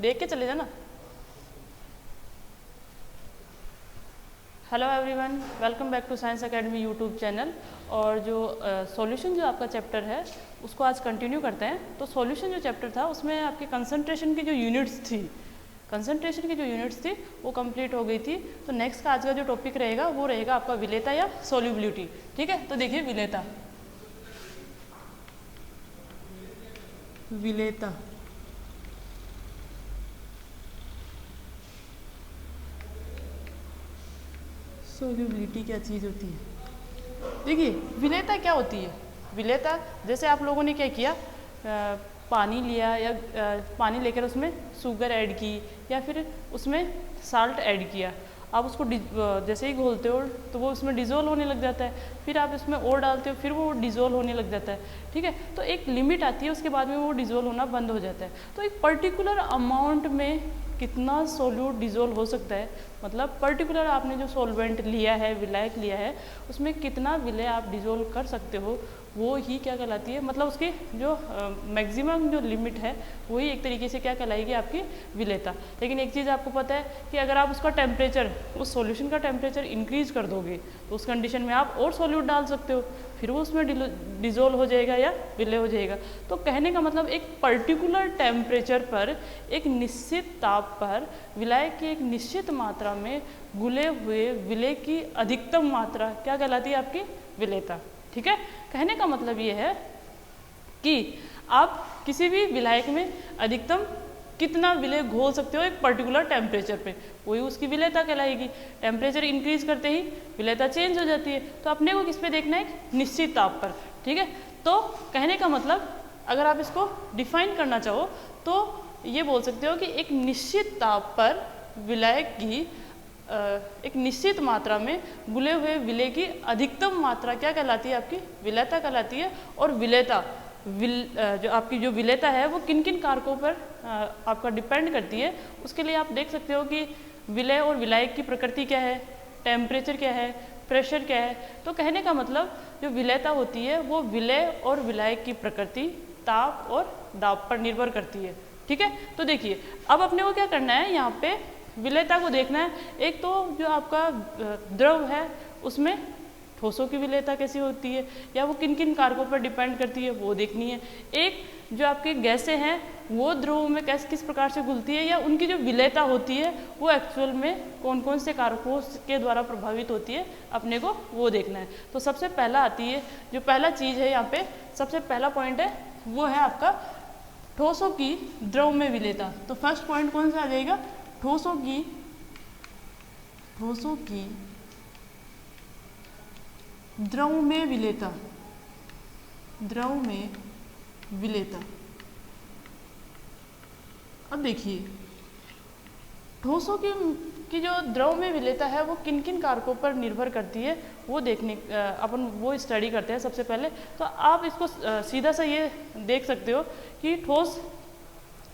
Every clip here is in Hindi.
देख के चले जाना। Hello everyone, welcome back to Science Academy YouTube channel. और जो सॉल्यूशन जो आपका चैप्टर है उसको आज कंटिन्यू करते हैं। तो सॉल्यूशन जो चैप्टर था उसमें आपकी कंसंट्रेशन की जो यूनिट्स थी, वो कंप्लीट हो गई थी। तो नेक्स्ट का आज का जो टॉपिक रहेगा वो रहेगा आपका विलेयता या सॉल्युबिलिटी। ठीक है, तो देखिए विलेयता, सॉल्युबिलिटी क्या चीज़ होती है? देखिए विलेयता क्या होती है। विलेयता जैसे आप लोगों ने क्या किया, पानी लिया या पानी लेकर उसमें शुगर ऐड की या फिर उसमें साल्ट ऐड किया। आप उसको जैसे ही घोलते हो तो वो उसमें डिज़ोल्व होने लग जाता है, फिर आप इसमें और डालते हो फिर वो डिज़ोल्व होने लग जाता है। ठीक है, तो एक लिमिट आती है, उसके बाद में वो डिज़ोल्व होना बंद हो जाता है। तो एक पर्टिकुलर अमाउंट में कितना सोल्यूट डिज़ोल्व हो सकता है, मतलब पर्टिकुलर आपने जो सॉल्वेंट लिया है, विलायक लिया है, उसमें कितना विलय आप डिज़ोल्व कर सकते हो, वो ही क्या कहलाती है, मतलब उसकी जो मैक्सिमम जो लिमिट है वही एक तरीके से क्या कहलाएगी आपकी विलेयता। लेकिन एक चीज़ आपको पता है कि अगर आप उसका टेम्परेचर, उस सॉल्यूशन का टेम्परेचर इंक्रीज कर दोगे तो उस कंडीशन में आप और सॉल्यूट डाल सकते हो, फिर वो उसमें डिज़ोल्व हो जाएगा या विलय हो जाएगा। तो कहने का मतलब एक पर्टिकुलर टेम्परेचर पर, एक निश्चित ताप पर विलायक की एक निश्चित मात्रा में घुले हुए विलय की अधिकतम मात्रा क्या कहलाती है आपकी विलेयता। ठीक है, कहने का मतलब ये है कि आप किसी भी विलायक में अधिकतम कितना विलय घोल सकते हो एक पर्टिकुलर टेम्परेचर पे, वही उसकी विलेयता कहलाएगी। टेम्परेचर इंक्रीज करते ही विलेयता चेंज हो जाती है। तो अपने को किस पे देखना है, एक निश्चित ताप पर। ठीक है, तो कहने का मतलब अगर आप इसको डिफाइन करना चाहो तो ये बोल सकते हो कि एक निश्चित ताप पर विलायक की एक निश्चित मात्रा में घुले हुए विलय की अधिकतम मात्रा क्या कहलाती है, आपकी विलेयता कहलाती है। और विलेयता जो आपकी जो विलेयता है वो किन किन कारकों पर आपका डिपेंड करती है, उसके लिए आप देख सकते हो कि विलय और विलायक की प्रकृति क्या है, टेम्परेचर क्या है, प्रेशर क्या है। तो कहने का मतलब जो विलेयता होती है वो विलय और विलायक की प्रकृति, ताप और दाब पर निर्भर करती है। ठीक है, तो देखिए अब अपने को क्या करना है, यहाँ पे विलेयता को देखना है। एक तो जो आपका द्रव है उसमें ठोसों की विलेयता कैसी होती है या वो किन किन कारकों पर डिपेंड करती है वो देखनी है। एक जो आपकी गैसें हैं वो द्रवों में किस प्रकार से घुलती है या उनकी जो विलेयता होती है वो एक्चुअल में कौन कौन से कारकों के द्वारा प्रभावित होती है, अपने को वो देखना है। तो सबसे पहला आती है, जो पहला चीज़ है यहाँ पे, सबसे पहला पॉइंट है वो है आपका ठोसों की द्रव में विलेयता। तो फर्स्ट पॉइंट कौन सा आ जाएगा, ठोसों की द्रव में विलेयता, द्रव में विलेयता। अब देखिए ठोसों की जो द्रव में विलेयता है वो किन किन कारकों पर निर्भर करती है वो देखने अपन वो स्टडी करते हैं सबसे पहले। तो आप इसको सीधा सा ये देख सकते हो कि ठोस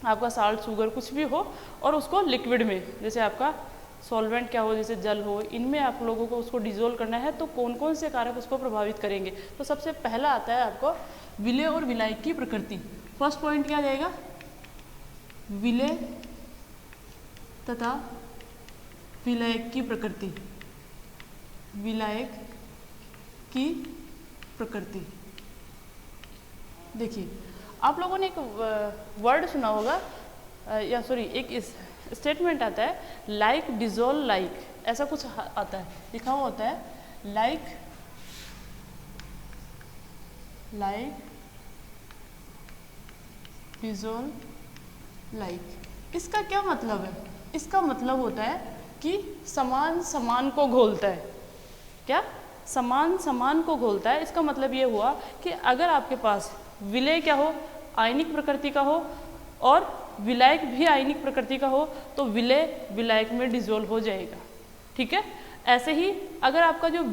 आपका साल्ट, शुगर कुछ भी हो और उसको लिक्विड में, जैसे आपका सॉल्वेंट क्या हो, जैसे जल हो, इनमें आप लोगों को उसको डिजोल्व करना है तो कौन कौन से कारक उसको प्रभावित करेंगे। तो सबसे पहला आता है आपको विलय और विलायक की प्रकृति। फर्स्ट पॉइंट क्या जाएगा, विलय तथा विलायक की प्रकृति, विलायक की प्रकृति। देखिए आप लोगों ने एक वर्ड सुना होगा या सॉरी एक इस स्टेटमेंट आता है, लाइक डिजोल्व लाइक, ऐसा कुछ आता है, लिखा हुआ होता है लाइक डिजोल्व लाइक। इसका क्या मतलब है, इसका मतलब होता है कि समान समान को घोलता है। क्या, समान समान को घोलता है। इसका मतलब ये हुआ कि अगर आपके पास विलय क्या हो, आयनिक प्रकृति का हो और विलायक भी आयनिक प्रकृति का हो तो विलय विलायक में डिजोल्व हो जाएगा। ठीक है, ऐसे ही अगर आपका जो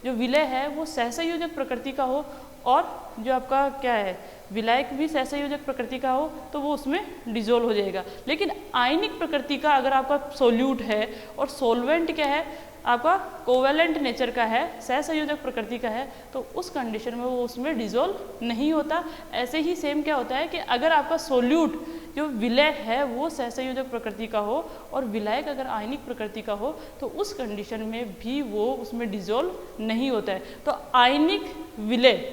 जो विलय है वो सहसंयोजक प्रकृति का हो और जो आपका क्या है विलायक भी सहसंयोजक प्रकृति का हो तो वो उसमें डिजोल्व हो जाएगा। लेकिन आयनिक प्रकृति का अगर आपका सोल्यूट है और सोलवेंट क्या है, आपका कोवेलेंट नेचर का है, सहसंयोजक प्रकृति का है, तो उस कंडीशन में वो उसमें डिजोल्व नहीं होता। ऐसे ही सेम क्या होता है कि अगर आपका सोल्यूट जो विलय है वो सहसंयोजक प्रकृति का हो और विलायक अगर आयनिक प्रकृति का हो तो उस कंडीशन में भी वो उसमें डिजोल्व नहीं होता है। तो आयनिक विलय,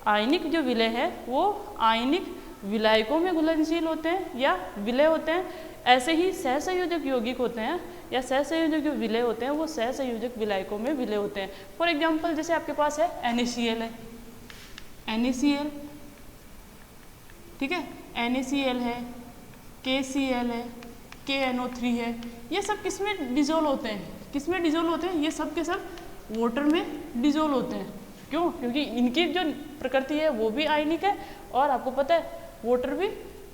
आयनिक जो विलय है वो आयनिक विलायकों में घुलनशील होते हैं या विलय होते हैं। ऐसे ही सहसंयोजक यौगिक होते हैं या सहसंयोजक जो विलय होते हैं वो सहसंयोजक विलायकों में विलय होते हैं। फॉर एग्जांपल जैसे आपके पास है NaCl है, NaCl, ठीक है, NaCl है, KCl है, KNO3 है, ये सब किस में डिजोल्व होते हैं, किस में डिजोल्व होते हैं, ये सब के सब वाटर में डिजोल्व होते हैं। क्यों? क्योंकि इनकी जो प्रकृति है वो भी आयनिक है और आपको पता है वाटर भी,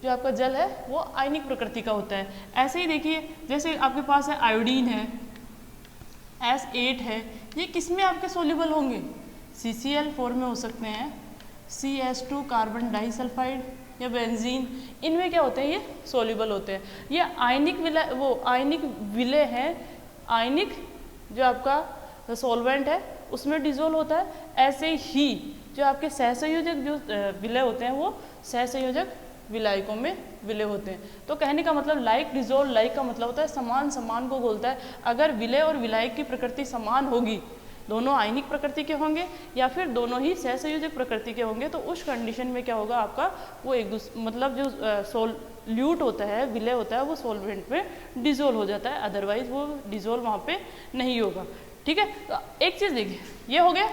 जो आपका जल है वो आयनिक प्रकृति का होता है। ऐसे ही देखिए जैसे आपके पास है आयोडीन है, S8 है, ये किस में आपके सोल्यूबल होंगे, CCl4 में हो सकते हैं, CS2 कार्बन डाइसल्फाइड या बेंजीन, इनमें क्या होते हैं, ये सोल्यूबल होते हैं। ये आयनिक विलय, वो आयनिक विलय है, आयनिक जो आपका सॉल्वेंट है उसमें डिजोल्व होता है। ऐसे ही जो आपके सहसंयोजक जो विलय होते हैं वो सहसंयोजक विलायकों में विलय होते हैं। तो कहने का मतलब लाइक डिजोल्व, लाइक का मतलब होता है समान समान को घोलता है। अगर विलय और विलायक की प्रकृति समान होगी, दोनों आयनिक प्रकृति के होंगे या फिर दोनों ही सहसंयोजक प्रकृति के होंगे, तो उस कंडीशन में क्या होगा, आपका वो एक दूसरे मतलब जो सोल्यूट होता है, विलय होता है, वो सोलवेंट में डिजोल्व हो जाता है, अदरवाइज वो डिजोल्व वहाँ पे नहीं होगा। ठीक है, तो एक चीज़ देखिए, ये हो गया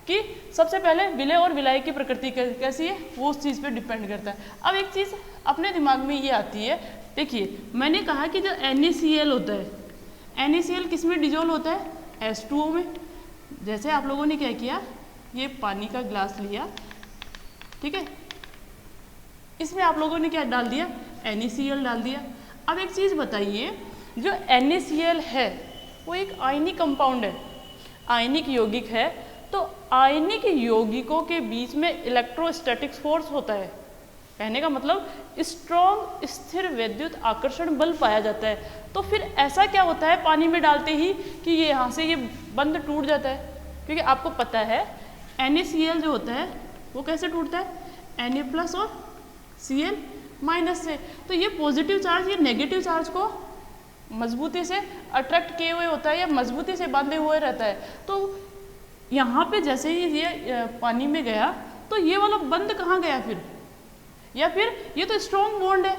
कि सबसे पहले विलय और विलायक की प्रकृति कैसी है वो उस चीज़ पे डिपेंड करता है। अब एक चीज़ अपने दिमाग में ये आती है, देखिए मैंने कहा कि जो NaCl होता है, NaCl किस में डिजोल्व होता है, H2O में। जैसे आप लोगों ने क्या किया, ये पानी का ग्लास लिया, ठीक है, इसमें आप लोगों ने क्या डाल दिया, NaCl डाल दिया। अब एक चीज़ बताइए, जो NaCl है वो एक आयनिक कंपाउंड है, आयनिक यौगिक है, तो आयनिक यौगिकों के बीच में इलेक्ट्रोस्टैटिक फोर्स होता है। कहने का मतलब स्ट्रॉन्ग स्थिर विद्युत आकर्षण बल पाया जाता है। तो फिर ऐसा क्या होता है पानी में डालते ही कि ये यहाँ से ये बंध टूट जाता है, क्योंकि आपको पता है NaCl जो होता है वो कैसे टूटता है, Na+ और Cl- से। तो ये पॉजिटिव चार्ज ये नेगेटिव चार्ज को मजबूती से अट्रैक्ट किए हुए होता है या मजबूती से बांधे हुए रहता है। तो यहाँ पे जैसे ही ये पानी में गया तो ये वाला बंद कहाँ गया फिर, या फिर ये तो स्ट्रॉन्ग बॉन्ड है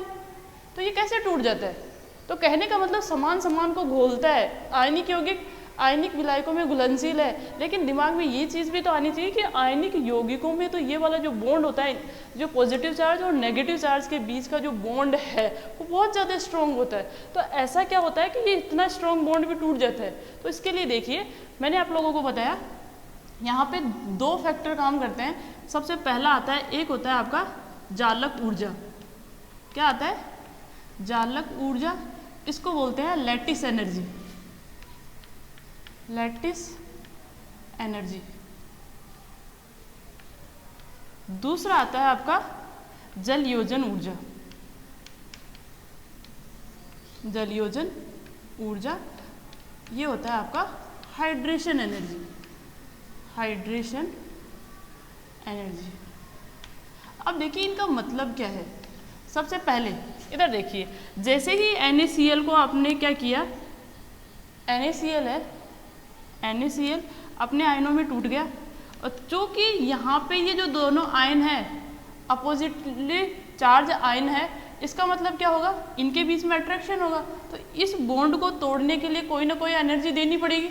तो ये कैसे टूट जाता है। तो कहने का मतलब समान समान को घोलता है, आयनिक यौगिक आयनिक विलायकों में घुलनशील है। लेकिन दिमाग में ये चीज़ भी तो आनी चाहिए कि आयनिक यौगिकों में तो ये वाला जो बॉन्ड होता है, जो पॉजिटिव चार्ज और नेगेटिव चार्ज के बीच का जो बॉन्ड है वो बहुत ज़्यादा स्ट्रॉन्ग होता है। तो ऐसा क्या होता है कि ये इतना स्ट्रॉन्ग बॉन्ड भी टूट जाता है। तो इसके लिए देखिए मैंने आप लोगों को बताया यहाँ पे दो फैक्टर काम करते हैं। सबसे पहला आता है, एक होता है आपका जालक ऊर्जा। क्या आता है, जालक ऊर्जा, इसको बोलते हैं लैटिस एनर्जी, लैटिस एनर्जी। दूसरा आता है आपका जलयोजन ऊर्जा, जलयोजन ऊर्जा, ये होता है आपका हाइड्रेशन एनर्जी, हाइड्रेशन एनर्जी। अब देखिए इनका मतलब क्या है। सबसे पहले इधर देखिए, जैसे ही NaCl को आपने क्या किया, NaCl है, NaCl अपने आयनों में टूट गया, और चूँकि यहाँ पे ये जो दोनों आयन है अपोजिटली चार्ज आयन है, इसका मतलब क्या होगा, इनके बीच में अट्रैक्शन होगा। तो इस बॉन्ड को तोड़ने के लिए कोई ना कोई एनर्जी देनी पड़ेगी।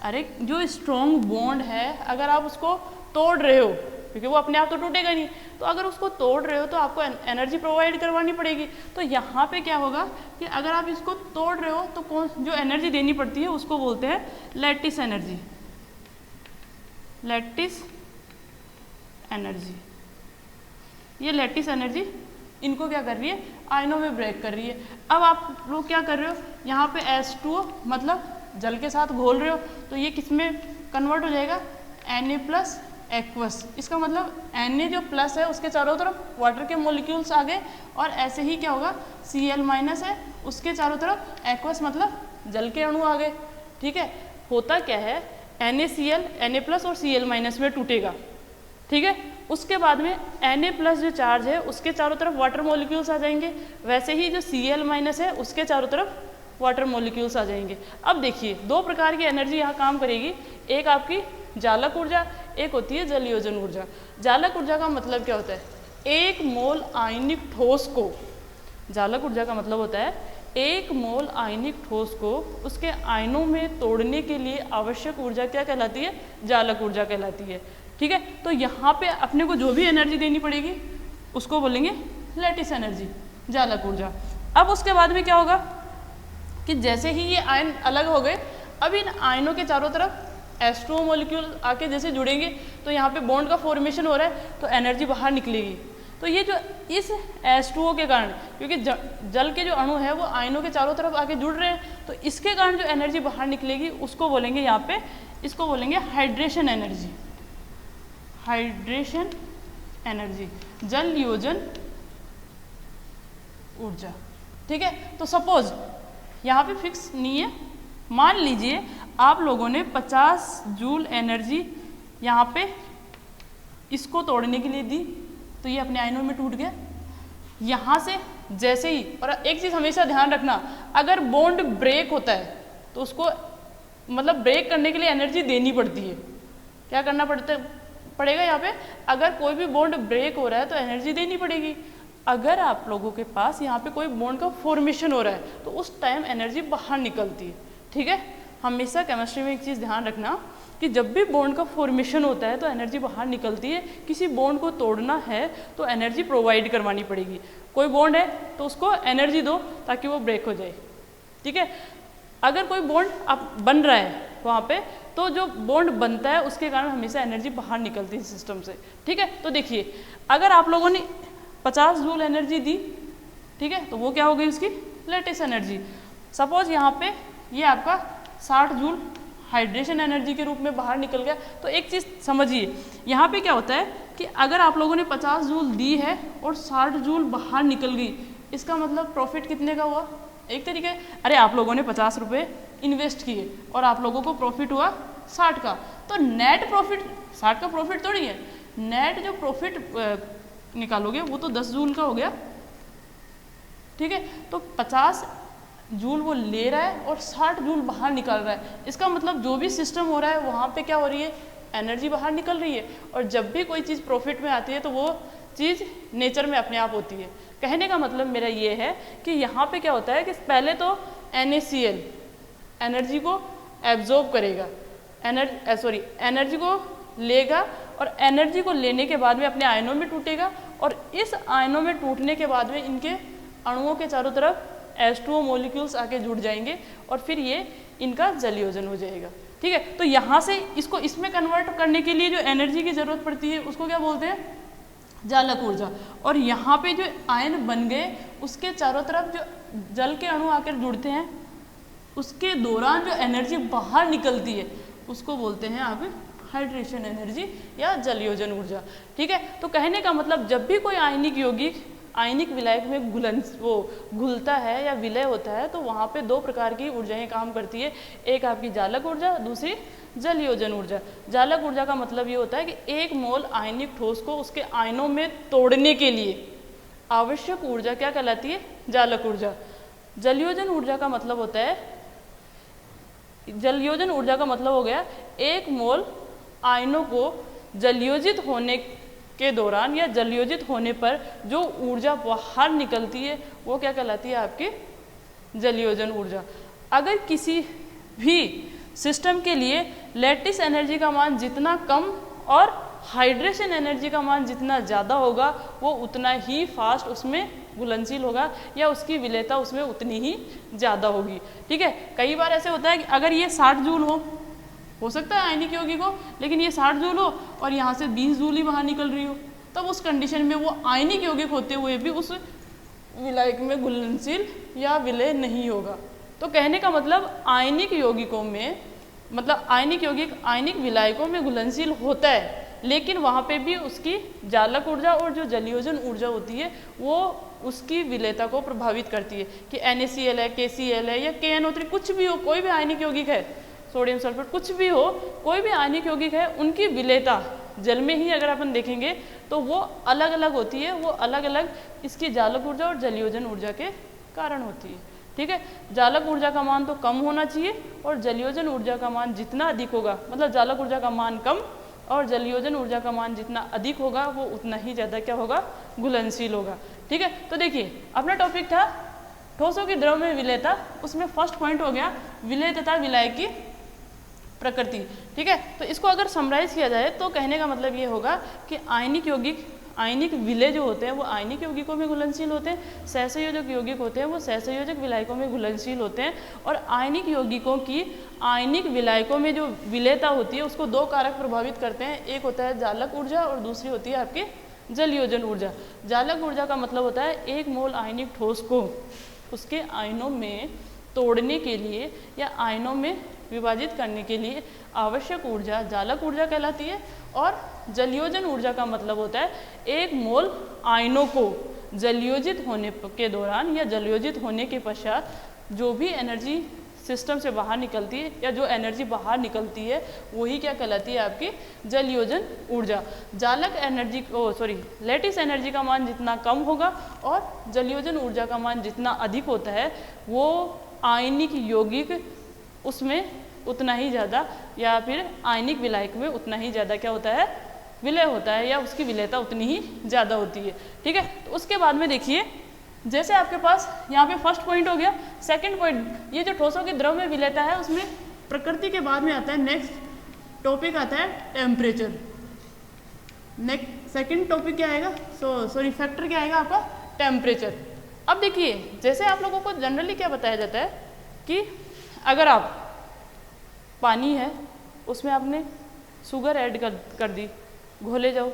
अरे जो स्ट्रॉन्ग बॉन्ड है अगर आप उसको तोड़ रहे हो, क्योंकि वो अपने आप तो टूटेगा नहीं, तो अगर उसको तोड़ रहे हो तो आपको एनर्जी प्रोवाइड करवानी पड़ेगी। तो यहाँ पे क्या होगा कि अगर आप इसको तोड़ रहे हो तो कौन जो एनर्जी देनी पड़ती है उसको बोलते हैं लैटिस एनर्जी, लैटिस एनर्जी। ये लैटिस एनर्जी इनको क्या कर रही है, आयनों में ब्रेक कर रही है। अब आप लोग क्या कर रहे हो, यहाँ पे H2O मतलब जल के साथ घोल रहे हो, तो ये किस में कन्वर्ट हो जाएगा, Na+ एक्वस, इसका मतलब Na जो प्लस है उसके चारों तरफ वाटर के मॉलिक्यूल्स आ गए, और ऐसे ही क्या होगा Cl माइनस है उसके चारों तरफ एक्वस मतलब जल के अणु आ गए। ठीक है, होता क्या है NaCl Na प्लस और Cl माइनस में टूटेगा। ठीक है, उसके बाद में Na प्लस जो चार्ज है उसके चारों तरफ वाटर मॉलिक्यूल्स आ जाएंगे, वैसे ही जो Cl माइनस है उसके चारों तरफ वाटर मॉलिक्यूल्स आ जाएंगे। अब देखिए दो प्रकार की एनर्जी यहाँ काम करेगी, एक आपकी जालक ऊर्जा, एक होती है जलयोजन ऊर्जा। जालक ऊर्जा का मतलब क्या होता है, एक मोल आयनिक ठोस को, जालक ऊर्जा का मतलब होता है एक मोल आयनिक ठोस को उसके आयनों में तोड़ने के लिए आवश्यक ऊर्जा क्या कहलाती है, जालक ऊर्जा कहलाती है। ठीक है, तो यहाँ पे अपने को जो भी एनर्जी देनी पड़ेगी उसको बोलेंगे लैटिस एनर्जी, जालक ऊर्जा। अब उसके बाद में क्या होगा कि जैसे ही ये आयन अलग हो गए, अब इन आयनों के चारों तरफ H2O मॉलिक्यूल आके जैसे जुड़ेंगे तो यहाँ पे बॉन्ड का फॉर्मेशन हो रहा है तो एनर्जी बाहर निकलेगी। तो ये जो इस H2O के कारण, क्योंकि जल के जो अणु है वो आयनों के चारों तरफ आके जुड़ रहे हैं, तो इसके कारण जो एनर्जी बाहर निकलेगी उसको बोलेंगे यहाँ पे, इसको बोलेंगे हाइड्रेशन एनर्जी, हाइड्रेशन एनर्जी, जल योजन ऊर्जा। ठीक है, तो सपोज यहाँ पे फिक्स नहीं है, मान लीजिए आप लोगों ने 50 जूल एनर्जी यहाँ पे इसको तोड़ने के लिए दी, तो ये अपने आयनों में टूट गया। यहाँ से जैसे ही, और एक चीज़ हमेशा ध्यान रखना, अगर बॉन्ड ब्रेक होता है तो उसको मतलब ब्रेक करने के लिए एनर्जी देनी पड़ती है। क्या करना पड़ेगा यहाँ पे, अगर कोई भी बॉन्ड ब्रेक हो रहा है तो एनर्जी देनी पड़ेगी। अगर आप लोगों के पास यहाँ पे कोई बॉन्ड का फॉर्मेशन हो रहा है तो उस टाइम एनर्जी बाहर निकलती है। ठीक है, हमेशा केमिस्ट्री में एक चीज़ ध्यान रखना कि जब भी बॉन्ड का फॉर्मेशन होता है तो एनर्जी बाहर निकलती है। किसी बॉन्ड को तोड़ना है तो एनर्जी प्रोवाइड करवानी पड़ेगी। कोई बॉन्ड है तो उसको एनर्जी दो ताकि वो ब्रेक हो जाए। ठीक है, अगर कोई बॉन्ड अब बन रहा है वहाँ पे, तो जो बॉन्ड बनता है उसके कारण हमेशा एनर्जी बाहर निकलती है सिस्टम से। ठीक है, तो देखिए अगर आप लोगों ने 50 जूल एनर्जी दी, ठीक है, तो वो क्या हो गई उसकी लैटिस एनर्जी। सपोज यहाँ पे ये आपका 60 जूल हाइड्रेशन एनर्जी के रूप में बाहर निकल गया। तो एक चीज़ समझिए, यहाँ पे क्या होता है कि अगर आप लोगों ने 50 जूल दी है और 60 जूल बाहर निकल गई, इसका मतलब प्रॉफिट कितने का हुआ, एक तरीके, अरे आप लोगों ने 50 रुपये इन्वेस्ट किए और आप लोगों को प्रॉफिट हुआ 60 का, तो नेट प्रॉफिट 60 का प्रॉफिट थोड़ी है, नेट जो प्रॉफिट निकालोगे वो तो 10 जूल का हो गया। ठीक है, तो 50 जूल वो ले रहा है और 60 जूल बाहर निकल रहा है। इसका मतलब जो भी सिस्टम हो रहा है वहाँ पे क्या हो रही है, एनर्जी बाहर निकल रही है। और जब भी कोई चीज़ प्रॉफिट में आती है तो वो चीज़ नेचर में अपने आप होती है। कहने का मतलब मेरा ये है कि यहाँ पे क्या होता है कि पहले तो NaCl एनर्जी को एब्जॉर्ब करेगा, एनर्जी को लेगा और एनर्जी को लेने के बाद में अपने आयनों में टूटेगा, और इस आयनों में टूटने के बाद में इनके अणुओं के चारों तरफ H2O मॉलिक्यूल्स आके जुड़ जाएंगे और फिर ये इनका जलयोजन हो जाएगा। ठीक है, तो यहाँ से इसको इसमें कन्वर्ट करने के लिए जो एनर्जी की ज़रूरत पड़ती है उसको क्या बोलते हैं, जालक ऊर्जा। और यहाँ पे जो आयन बन गए उसके चारों तरफ जो जल के अणु आकर जुड़ते हैं उसके दौरान जो एनर्जी बाहर निकलती है उसको बोलते हैं आप हाइड्रेशन एनर्जी या जलयोजन ऊर्जा। ठीक है, तो कहने का मतलब जब भी कोई आयनिक यौगिक आयनिक विलायक में घुलता है या विलय होता है तो वहाँ पे दो प्रकार की ऊर्जाएं काम करती है, एक आपकी जालक ऊर्जा, दूसरी जलयोजन ऊर्जा। जालक ऊर्जा का मतलब ये होता है कि एक मोल आयनिक ठोस को उसके आयनों में तोड़ने के लिए आवश्यक ऊर्जा क्या कहलाती है, जालक ऊर्जा। जलयोजन ऊर्जा का मतलब होता है, जलयोजन ऊर्जा का मतलब हो गया एक मोल आयनों को जलयोजित होने के दौरान या जलयोजित होने पर जो ऊर्जा बाहर निकलती है वो क्या कहलाती है, आपकी जलयोजन ऊर्जा। अगर किसी भी सिस्टम के लिए लैटिस एनर्जी का मान जितना कम और हाइड्रेशन एनर्जी का मान जितना ज़्यादा होगा वो उतना ही फास्ट उसमें घुलनशील होगा या उसकी विलेयता उसमें उतनी ही ज़्यादा होगी। ठीक है, कई बार ऐसे होता है कि अगर ये 60 जूल हो सकता है आयनिक यौगिक हो, लेकिन ये 60 जूल हो और यहाँ से 20 जूल ही बाहर निकल रही हो, तब उस कंडीशन में वो आयनिक यौगिक होते हुए भी उस विलायक में घुलनशील या विलय नहीं होगा। तो कहने का मतलब आयनिक यौगिकों में, मतलब आयनिक यौगिक आयनिक विलायकों में घुलनशील होता है, लेकिन वहाँ पे भी उसकी जालक ऊर्जा और जो जलयोजन ऊर्जा होती है वो उसकी विलेयता को प्रभावित करती है कि NaCl है, KCl है या KNO3 कुछ भी हो, कोई भी आयनिक यौगिक है, सोडियम सल्फेट कुछ भी हो, कोई भी आयनिक यौगिक है, उनकी विलेयता जल में ही अगर अपन देखेंगे तो वो अलग अलग होती है, वो अलग अलग इसकी जालक ऊर्जा और जलयोजन ऊर्जा के कारण होती है। ठीक है, जालक ऊर्जा का मान तो कम होना चाहिए और जलयोजन ऊर्जा का मान जितना अधिक होगा, मतलब जालक ऊर्जा का मान कम और जलयोजन ऊर्जा का मान जितना अधिक होगा वो उतना ही ज़्यादा क्या होगा, घुलनशील होगा। ठीक है, तो देखिए अपना टॉपिक था ठोसों की द्रव में विलेयता, उसमें फर्स्ट पॉइंट हो गया विलेय तथा विलायक की प्रकृति। ठीक है, तो इसको अगर समराइज किया जाए तो कहने का मतलब ये होगा कि आयनिक यौगिक, आयनिक विलेय जो होते हैं वो आयनिक यौगिकों में घुलनशील होते हैं, सहसंयोजक यौगिक होते हैं वो सहसंयोजक विलायकों में घुलनशील होते हैं, और आयनिक यौगिकों की आयनिक विलायकों में जो विलेयता होती है उसको दो कारक प्रभावित करते हैं, एक होता है जालक ऊर्जा और दूसरी होती है आपकी जलयोजन ऊर्जा। जालक ऊर्जा का मतलब होता है एक मोल आयनिक ठोस को उसके आयनों में तोड़ने के लिए या आयनों में विभाजित करने के लिए आवश्यक ऊर्जा जालक ऊर्जा कहलाती है, और जलयोजन ऊर्जा का मतलब होता है एक मोल आयनों को जलयोजित होने के दौरान या जलयोजित होने के पश्चात जो भी एनर्जी सिस्टम से बाहर निकलती है या जो एनर्जी बाहर निकलती है वही क्या कहलाती है, आपकी जलयोजन ऊर्जा। जालक एनर्जी को लैटिस एनर्जी का मान जितना कम होगा और जलयोजन ऊर्जा का मान जितना अधिक होता है वो आयनिक यौगिक उसमें उतना ही ज़्यादा या फिर आयनिक विलायक में उतना ही ज़्यादा क्या होता है, विलय होता है या उसकी विलेयता उतनी ही ज़्यादा होती है। ठीक है, तो उसके बाद में देखिए जैसे आपके पास यहाँ पे फर्स्ट पॉइंट हो गया, सेकंड पॉइंट ये जो ठोसों के द्रव में विलेयता है उसमें प्रकृति के बाद में आता है नेक्स्ट टॉपिक आता है टेम्परेचर। नेक्स्ट सेकंड टॉपिक क्या आएगा, फैक्टर क्या आएगा आपका, टेम्परेचर। अब देखिए जैसे आप लोगों को जनरली क्या बताया जाता है कि अगर आप पानी है उसमें आपने शुगर ऐड कर दी, घोले जाओ,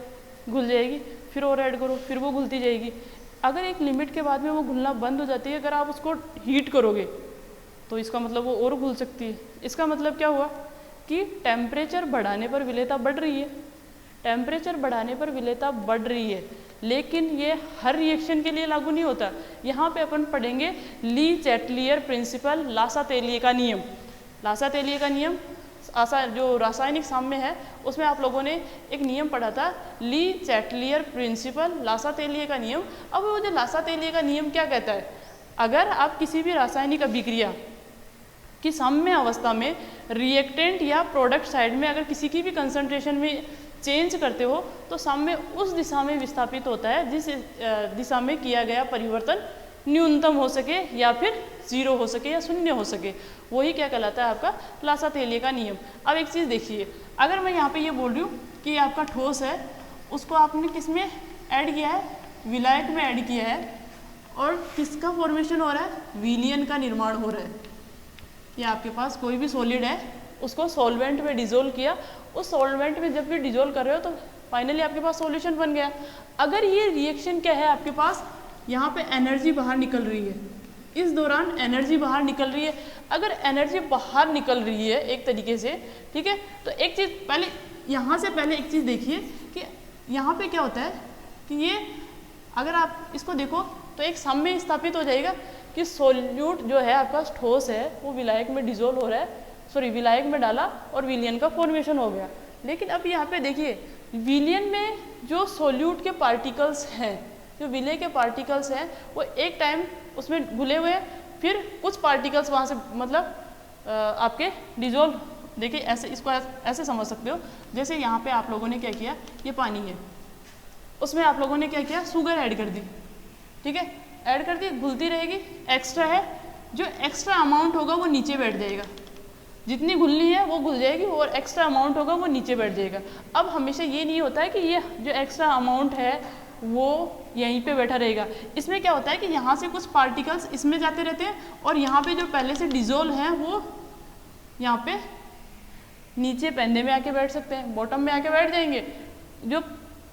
घुल जाएगी, फिर और ऐड करो, फिर वो घुलती जाएगी। अगर एक लिमिट के बाद में वो घुलना बंद हो जाती है, अगर आप उसको हीट करोगे तो इसका मतलब वो और घुल सकती है। इसका मतलब क्या हुआ कि टेम्परेचर बढ़ाने पर विलेयता बढ़ रही है, टेम्परेचर बढ़ाने पर विलेयता बढ़ रही है, लेकिन ये हर रिएक्शन के लिए लागू नहीं होता। यहाँ पे अपन पढ़ेंगे ली चैटलियर प्रिंसिपल, लासा तेलिए का नियम। लासा तेलिए का नियम जो रासायनिक साम्य है उसमें आप लोगों ने एक नियम पढ़ा था, ली चैटलियर प्रिंसिपल, लासा तेलिए का नियम। अब वो जो लासा तेलिए का नियम क्या कहता है, अगर आप किसी भी रासायनिक अभिक्रिया की साम्य अवस्था में रिएक्टेंट या प्रोडक्ट साइड में अगर किसी की भी कंसंट्रेशन में चेंज करते हो तो साम्य उस दिशा में विस्थापित होता है जिस दिशा में किया गया परिवर्तन न्यूनतम हो सके या फिर जीरो हो सके या शून्य हो सके, वही क्या कहलाता है आपका लासा तेलिए का नियम। अब एक चीज़ देखिए, अगर मैं यहाँ पे ये बोल रही हूँ कि आपका ठोस है उसको आपने किस में ऐड किया है, विलायक में ऐड किया है, और किसका फॉर्मेशन हो रहा है, विलियन का निर्माण हो रहा है। ये आपके पास कोई भी सॉलिड है उसको सॉल्वेंट में डिजोल्व किया, उस सॉल्वेंट में जब भी डिजोल्व कर रहे हो तो फाइनली आपके पास सॉल्यूशन बन गया। अगर ये रिएक्शन क्या है, आपके पास यहाँ पे एनर्जी बाहर निकल रही है, इस दौरान एनर्जी बाहर निकल रही है। अगर एनर्जी बाहर निकल रही है एक तरीके से, ठीक है, तो एक चीज़ पहले यहाँ से पहले एक चीज़ देखिए कि यहाँ पे क्या होता है कि ये अगर आप इसको देखो तो एक साम्य स्थापित हो जाएगा कि सोल्यूट जो है आपका ठोस है वो विलायक में डिजोल्व हो रहा है, विलायक में डाला और विलियन का फॉर्मेशन हो गया। लेकिन अब यहाँ पे देखिए विलियन में जो सोल्यूट के पार्टिकल्स हैं, जो विलेय के पार्टिकल्स हैं, वो एक टाइम उसमें घुले हुए, फिर कुछ पार्टिकल्स वहाँ से मतलब आपके डिजोल्व, देखिए ऐसे इसको ऐसे समझ सकते हो, जैसे यहाँ पे आप लोगों ने क्या किया, ये पानी है उसमें आप लोगों ने क्या किया, शुगर ऐड कर दी, ठीक है, ऐड कर दी, घुलती रहेगी, एक्स्ट्रा है, जो एक्स्ट्रा अमाउंट होगा वो नीचे बैठ जाएगा, जितनी घुलनी है वो घुल जाएगी और एक्स्ट्रा अमाउंट होगा वो नीचे बैठ जाएगा। अब हमेशा ये नहीं होता है कि ये जो एक्स्ट्रा अमाउंट है वो यहीं पे बैठा रहेगा। इसमें क्या होता है कि यहाँ से कुछ पार्टिकल्स इसमें जाते रहते हैं और यहाँ पे जो पहले से डिजोल्व हैं वो यहाँ पे नीचे पेंदे में आके बैठ सकते हैं, बॉटम में आके बैठ जाएंगे, जो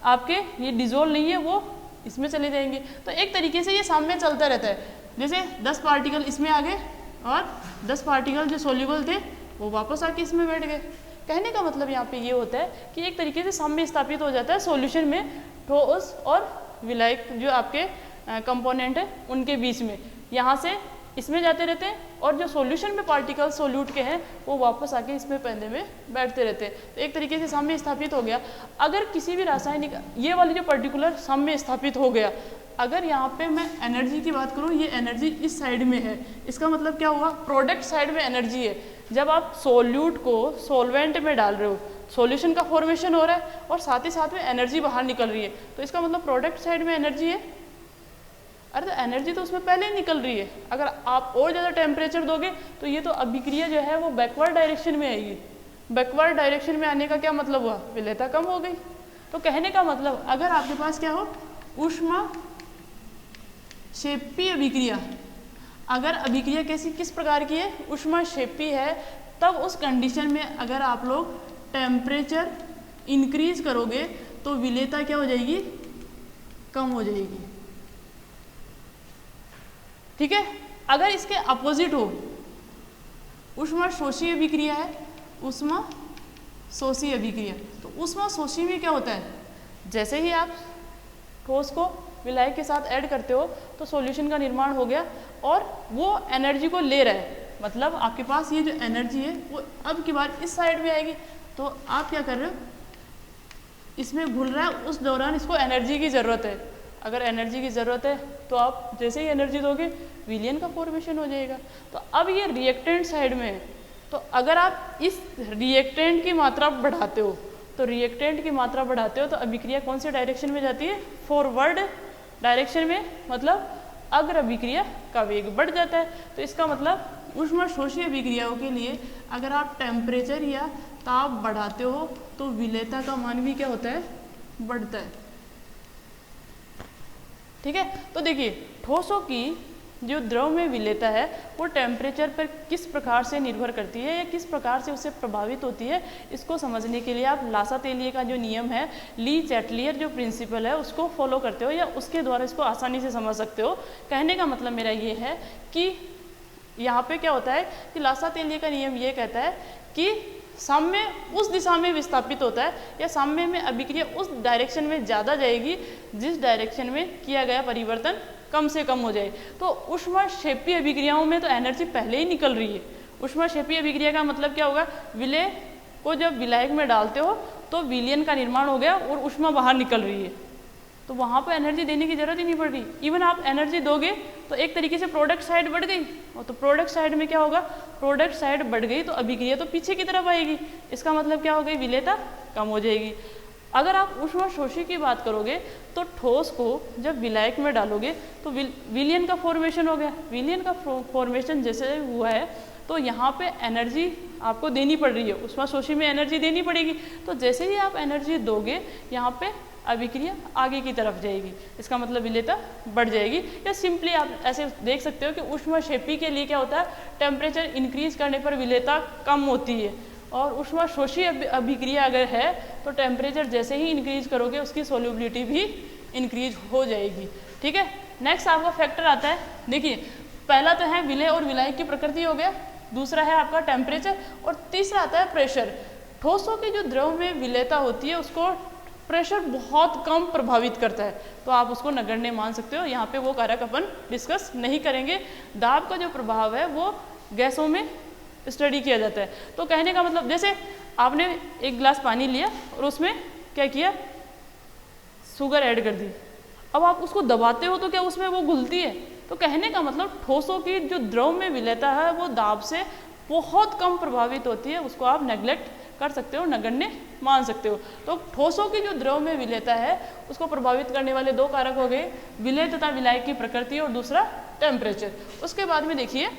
आपके ये डिजोल्व नहीं है वो इसमें चले जाएंगे। तो एक तरीके से ये सामने चलता रहता है, जैसे 10 पार्टिकल इसमें आ गए और 10 पार्टिकल जो सोल्यूबल थे वो वापस आके इसमें बैठ गए। कहने का मतलब यहाँ पे ये होता है कि एक तरीके से साम्य स्थापित हो जाता है सॉल्यूशन में ठोस और विलायक जो आपके कंपोनेंट है उनके बीच में, यहाँ से इसमें जाते रहते हैं और जो सॉल्यूशन में पार्टिकल सोल्यूट के हैं वो वापस आके इसमें पहले में बैठते रहते हैं। तो एक तरीके से साम्य स्थापित हो गया। अगर किसी भी रासायनिक, ये वाली जो पर्टिकुलर साम्य स्थापित हो गया, अगर यहाँ पे मैं एनर्जी की बात करूँ, ये एनर्जी इस साइड में है, इसका मतलब क्या हुआ, प्रोडक्ट साइड में एनर्जी है। जब आप सोल्यूट को सोलवेंट में डाल रहे हो, सॉल्यूशन का फॉर्मेशन हो रहा है और साथ ही साथ में एनर्जी बाहर निकल रही है, तो इसका मतलब प्रोडक्ट साइड में एनर्जी है। अरे तो एनर्जी तो उसमें पहले ही निकल रही है। अगर आप और ज़्यादा टेम्परेचर दोगे तो ये तो अभिक्रिया जो है वो बैकवर्ड डायरेक्शन में आएगी। बैकवर्ड डायरेक्शन में आने का क्या मतलब हुआ, विलेयता कम हो गई। तो कहने का मतलब अगर आपके पास क्या हो, ऊष्माक्षेपी अभिक्रिया, अगर अभिक्रिया कैसी किस प्रकार की है, ऊष्माक्षेपी है, तब उस कंडीशन में अगर आप लोग टेम्परेचर इंक्रीज करोगे तो विलेयता क्या हो जाएगी, कम हो जाएगी। ठीक है। अगर इसके अपोजिट हो, ऊष्माशोषी अभिक्रिया है, ऊष्माशोषी अभिक्रिया, तो ऊष्माशोषी में क्या होता है, जैसे ही आप ठोस को विलायक के साथ ऐड करते हो तो सॉल्यूशन का निर्माण हो गया और वो एनर्जी को ले रहा है, मतलब आपके पास ये जो एनर्जी है वो अब की बार इस साइड में आएगी। तो आप क्या कर रहे हो, इसमें घुल रहा है, उस दौरान इसको एनर्जी की ज़रूरत है। अगर एनर्जी की ज़रूरत है तो आप जैसे ही एनर्जी दोगे विलियन का फॉर्मेशन हो जाएगा। तो अब ये रिएक्टेंट साइड में है, तो अगर आप इस रिएक्टेंट की मात्रा बढ़ाते हो तो रिएक्टेंट की मात्रा बढ़ाते हो तो अभिक्रिया कौन से डायरेक्शन में जाती है, फॉरवर्ड डायरेक्शन में, मतलब अग्र अभिक्रिया का वेग बढ़ जाता है। तो इसका मतलब ऊष्माशोषी अभिक्रियाओं के लिए अगर आप टेम्परेचर या ताप बढ़ाते हो तो विलेयता का मान भी क्या होता है, बढ़ता है। ठीक है। तो देखिए ठोसों की जो द्रव में विलेयता है वो टेम्परेचर पर किस प्रकार से निर्भर करती है या किस प्रकार से उससे प्रभावित होती है, इसको समझने के लिए आप लासा-तेलिए का जो नियम है, ली चैटलियर जो प्रिंसिपल है उसको फॉलो करते हो या उसके द्वारा इसको आसानी से समझ सकते हो। कहने का मतलब मेरा ये है कि यहाँ पे क्या होता है कि लासा-तेलिए का नियम ये कहता है कि साम्य उस दिशा में विस्थापित होता है या साम्य में अभिक्रिया उस डायरेक्शन में ज़्यादा जाएगी जिस डायरेक्शन में किया गया परिवर्तन कम से कम हो जाए। तो ऊष्माक्षेपी अभिक्रियाओं में तो एनर्जी पहले ही निकल रही है। ऊष्माक्षेपी अभिक्रिया का मतलब क्या होगा, विलेय को जब विलायक में डालते हो तो विलियन का निर्माण हो गया और ऊष्मा बाहर निकल रही है, तो वहाँ पर एनर्जी देने की जरूरत ही नहीं पड़ रही। इवन आप एनर्जी दोगे तो एक तरीके से प्रोडक्ट साइड बढ़ गई, और तो प्रोडक्ट साइड में क्या होगा, प्रोडक्ट साइड बढ़ गई तो अभिक्रिया तो पीछे की तरफ आएगी। इसका मतलब क्या हो गई, विलेयता कम हो जाएगी। अगर आप ऊष्माशोषी की बात करोगे तो ठोस को जब विलायक में डालोगे तो विलियन का फॉर्मेशन हो गया। विलियन का फॉर्मेशन जैसे हुआ है तो यहाँ पे एनर्जी आपको देनी पड़ रही है, ऊष्माशोषी में एनर्जी देनी पड़ेगी। तो जैसे ही आप एनर्जी दोगे यहाँ पे अभिक्रिया आगे की तरफ जाएगी, इसका मतलब विलेयता बढ़ जाएगी। या सिंपली आप ऐसे देख सकते हो कि ऊष्माक्षेपी के लिए क्या होता है, टेम्परेचर इंक्रीज करने पर विलेयता कम होती है, और ऊष्माशोषी अभिक्रिया अगर है तो टेम्परेचर जैसे ही इंक्रीज करोगे उसकी सोल्यूबिलिटी भी इंक्रीज हो जाएगी। ठीक है। नेक्स्ट आपका फैक्टर आता है, देखिए पहला तो है विलेय और विलायक की प्रकृति हो गया, दूसरा है आपका टेम्परेचर, और तीसरा आता है प्रेशर। ठोसों की जो द्रव में विलेयता होती है उसको प्रेशर बहुत कम प्रभावित करता है, तो आप उसको नगण्य मान सकते हो। यहाँ पे वो कारक अपन डिस्कस नहीं करेंगे। दाब का जो प्रभाव है वो गैसों में स्टडी किया जाता है। तो कहने का मतलब जैसे आपने एक गिलास पानी लिया और उसमें क्या किया, शुगर ऐड कर दी, अब आप उसको दबाते हो तो क्या उसमें वो घुलती है। तो कहने का मतलब ठोसों की जो द्रव में विलेयता है वो दाब से बहुत कम प्रभावित होती है, उसको आप नेग्लेक्ट कर सकते हो, नगण्य मान सकते हो। तो ठोसों की जो द्रव में विलेयता है उसको प्रभावित करने वाले दो कारक हो गए, विलेय तथा विलायक की प्रकृति और दूसरा टेम्परेचर। उसके बाद में देखिए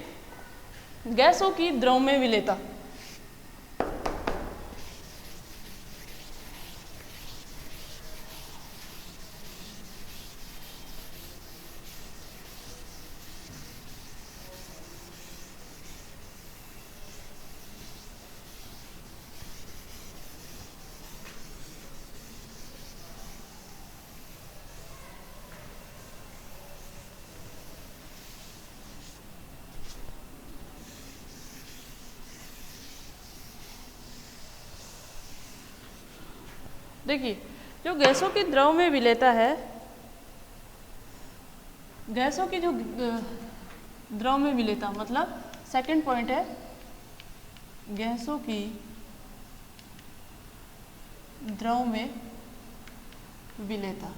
गैसों की द्रव में विलेयता। देखिए जो गैसों की द्रव में विलेयता है, गैसों की जो द्रव में विलेयता मतलब सेकंड पॉइंट है गैसों की द्रव में विलेयता।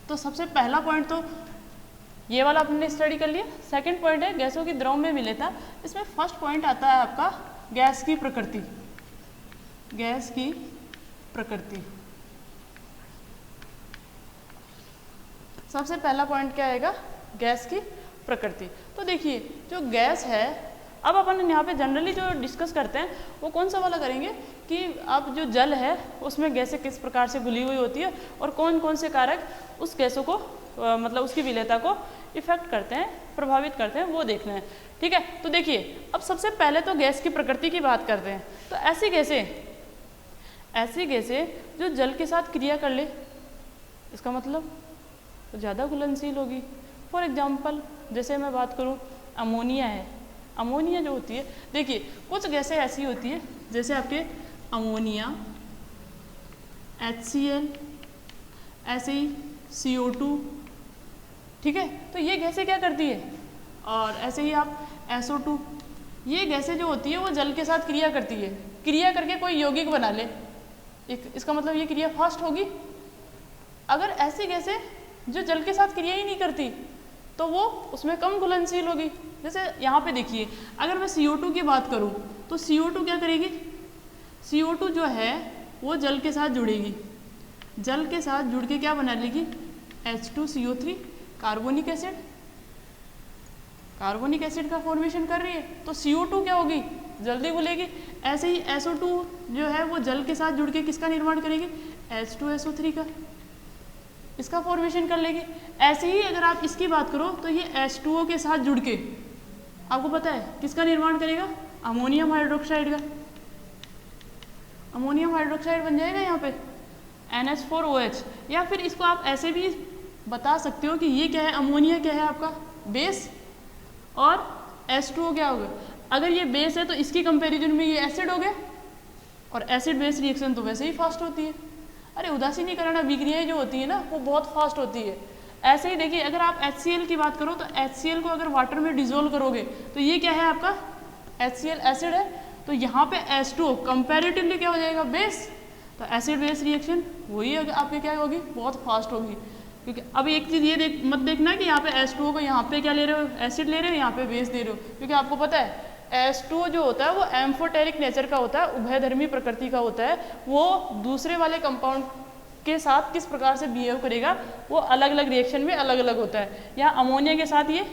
तो सबसे पहला पॉइंट तो ये वाला आपने स्टडी कर लिया। सेकंड पॉइंट है गैसों की द्रव में विलेयता। इसमें फर्स्ट पॉइंट आता है आपका गैस की प्रकृति। गैस की प्रकृति सबसे पहला पॉइंट क्या आएगा? गैस की प्रकृति। तो देखिए जो गैस है, अब अपन यहाँ पे जनरली जो डिस्कस करते हैं वो कौन सा वाला करेंगे कि अब जो जल है उसमें गैसें किस प्रकार से घुली हुई होती है और कौन कौन से कारक उस गैसों को मतलब उसकी विलेयता को इफेक्ट करते हैं, प्रभावित करते हैं, वो देखना है। ठीक है, तो देखिए अब सबसे पहले तो गैस की प्रकृति की बात करते हैं। तो ऐसी गैसें जो जल के साथ क्रिया कर ले, इसका मतलब तो ज़्यादा घुलनशील होगी। फॉर एग्जाम्पल जैसे मैं बात करूँ अमोनिया है। अमोनिया जो होती है, देखिए कुछ गैसें ऐसी होती है जैसे आपके अमोनिया, HCl, ऐसे ही CO2। ठीक है, तो ये गैसें क्या करती है, और ऐसे ही आप SO2, ये गैसें जो होती है वो जल के साथ क्रिया करती है, क्रिया करके कोई यौगिक बना ले। इसका मतलब ये क्रिया फास्ट होगी। अगर ऐसी गैसें जो जल के साथ क्रिया ही नहीं करती तो वो उसमें कम घुलनशील होगी। जैसे यहाँ पे देखिए अगर मैं CO2 की बात करूँ तो CO2 क्या करेगी? CO2 जो है वो जल के साथ जुड़ेगी, जल के साथ जुड़ के क्या बना लेगी? H2CO3 carbonic acid, carbonic acid का फॉर्मेशन कर रही है। तो CO2 क्या होगी? जल्दी घुलेगी। ऐसे ही SO2 जो है वो जल के साथ जुड़ के किसका निर्माण करेगी? H2SO3 का, इसका फॉर्मेशन कर लेगी। ऐसे ही अगर आप इसकी बात करो तो ये H2O के साथ जुड़ के आपको पता है किसका निर्माण करेगा? अमोनियम हाइड्रोक्साइड का। अमोनियम हाइड्रोक्साइड बन जाएगा यहाँ पे NH4OH। या फिर इसको आप ऐसे भी बता सकते हो कि ये क्या है? अमोनिया क्या है आपका? बेस, और H2O क्या होगा? अगर ये बेस है तो इसकी कंपैरिजन में ये एसिड हो गया, और एसिड बेस रिएक्शन तो वैसे ही फास्ट होती है। अरे उदासीनीकरण अभिक्रियाएं जो होती है ना वो बहुत फास्ट होती है। ऐसे ही देखिए अगर आप HCl की बात करो तो HCl को अगर वाटर में डिजोल्व करोगे तो ये क्या है आपका? HCl एसिड है। तो यहाँ पे H2O कंपैरेटिवली क्या हो जाएगा? बेस। तो एसिड बेस रिएक्शन वही आपके क्या होगी? बहुत फास्ट होगी। क्योंकि अब एक चीज़ ये मत देखना कि यहाँ पे H2O को यहाँ पे क्या ले रहे हो? एसिड ले रहे हो, यहाँ पे बेस दे रहे हो। क्योंकि आपको पता है H2O जो होता है वो एम्फोटेरिक नेचर का होता है, उभयधर्मी प्रकृति का होता है। वो दूसरे वाले कंपाउंड के साथ किस प्रकार से बिहेव करेगा वो अलग अलग रिएक्शन में अलग अलग होता है। यहाँ अमोनिया के साथ ये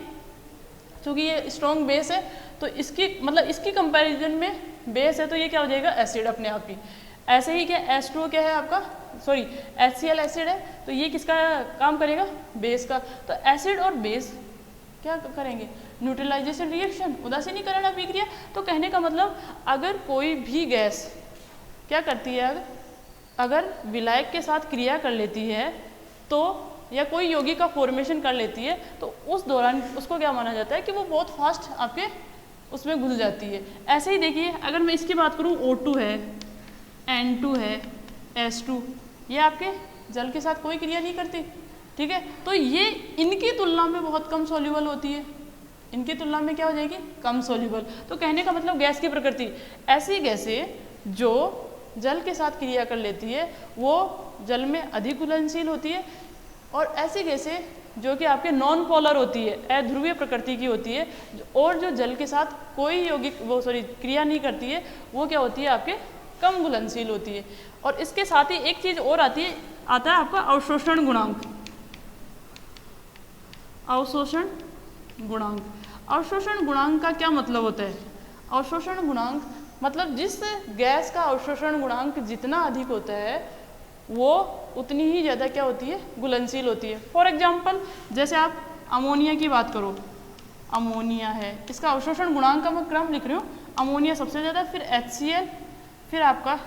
चूँकि ये स्ट्रॉन्ग बेस है तो इसकी मतलब इसकी कंपैरिजन में बेस है तो ये क्या हो जाएगा? एसिड अपने आप ही। ऐसे ही क्या H2O क्या है आपका? सॉरी HCl एसिड है, तो ये किसका काम करेगा? बेस का। तो एसिड और बेस क्या करेंगे? न्यूट्रलाइजेशन रिएक्शन, उदासीनीकरण अभिक्रिया। तो कहने का मतलब अगर कोई भी गैस क्या करती है, अगर विलायक के साथ क्रिया कर लेती है तो या कोई यौगिक का फॉर्मेशन कर लेती है तो उस दौरान उसको क्या माना जाता है कि वो बहुत फास्ट आपके उसमें घुल जाती है। ऐसे ही देखिए अगर मैं इसकी बात करूँ O2 है, N2 है, H2, ये आपके जल के साथ कोई क्रिया नहीं करती। ठीक है, तो ये इनकी तुलना में बहुत कम सोल्यूबल होती है। इनकी तुलना में क्या हो जाएगी? कम सोल्यूबल। तो कहने का मतलब गैस की प्रकृति, ऐसी गैसें जो जल के साथ क्रिया कर लेती है वो जल में अधिक घुलनशील होती है, और ऐसी गैसें जो कि आपके नॉन पोलर होती है, अध्रुवीय प्रकृति की होती है, और जो जल के साथ कोई यौगिक क्रिया नहीं करती है, वो क्या होती है? आपके कम घुलनशील होती है। और इसके साथ ही एक चीज़ और आता है आपका अवशोषण गुणांक। अवशोषण गुणांक, अवशोषण गुणांक का क्या मतलब होता है? अवशोषण गुणांक मतलब जिस गैस का अवशोषण गुणांक जितना अधिक होता है वो उतनी ही ज़्यादा क्या होती है? घुलनशील होती है। फॉर एग्जाम्पल जैसे आप अमोनिया की बात करो, अमोनिया है, इसका अवशोषण गुणांक का मैं क्रम लिख रही हूँ। अमोनिया सबसे ज़्यादा, फिर HCl, फिर आपका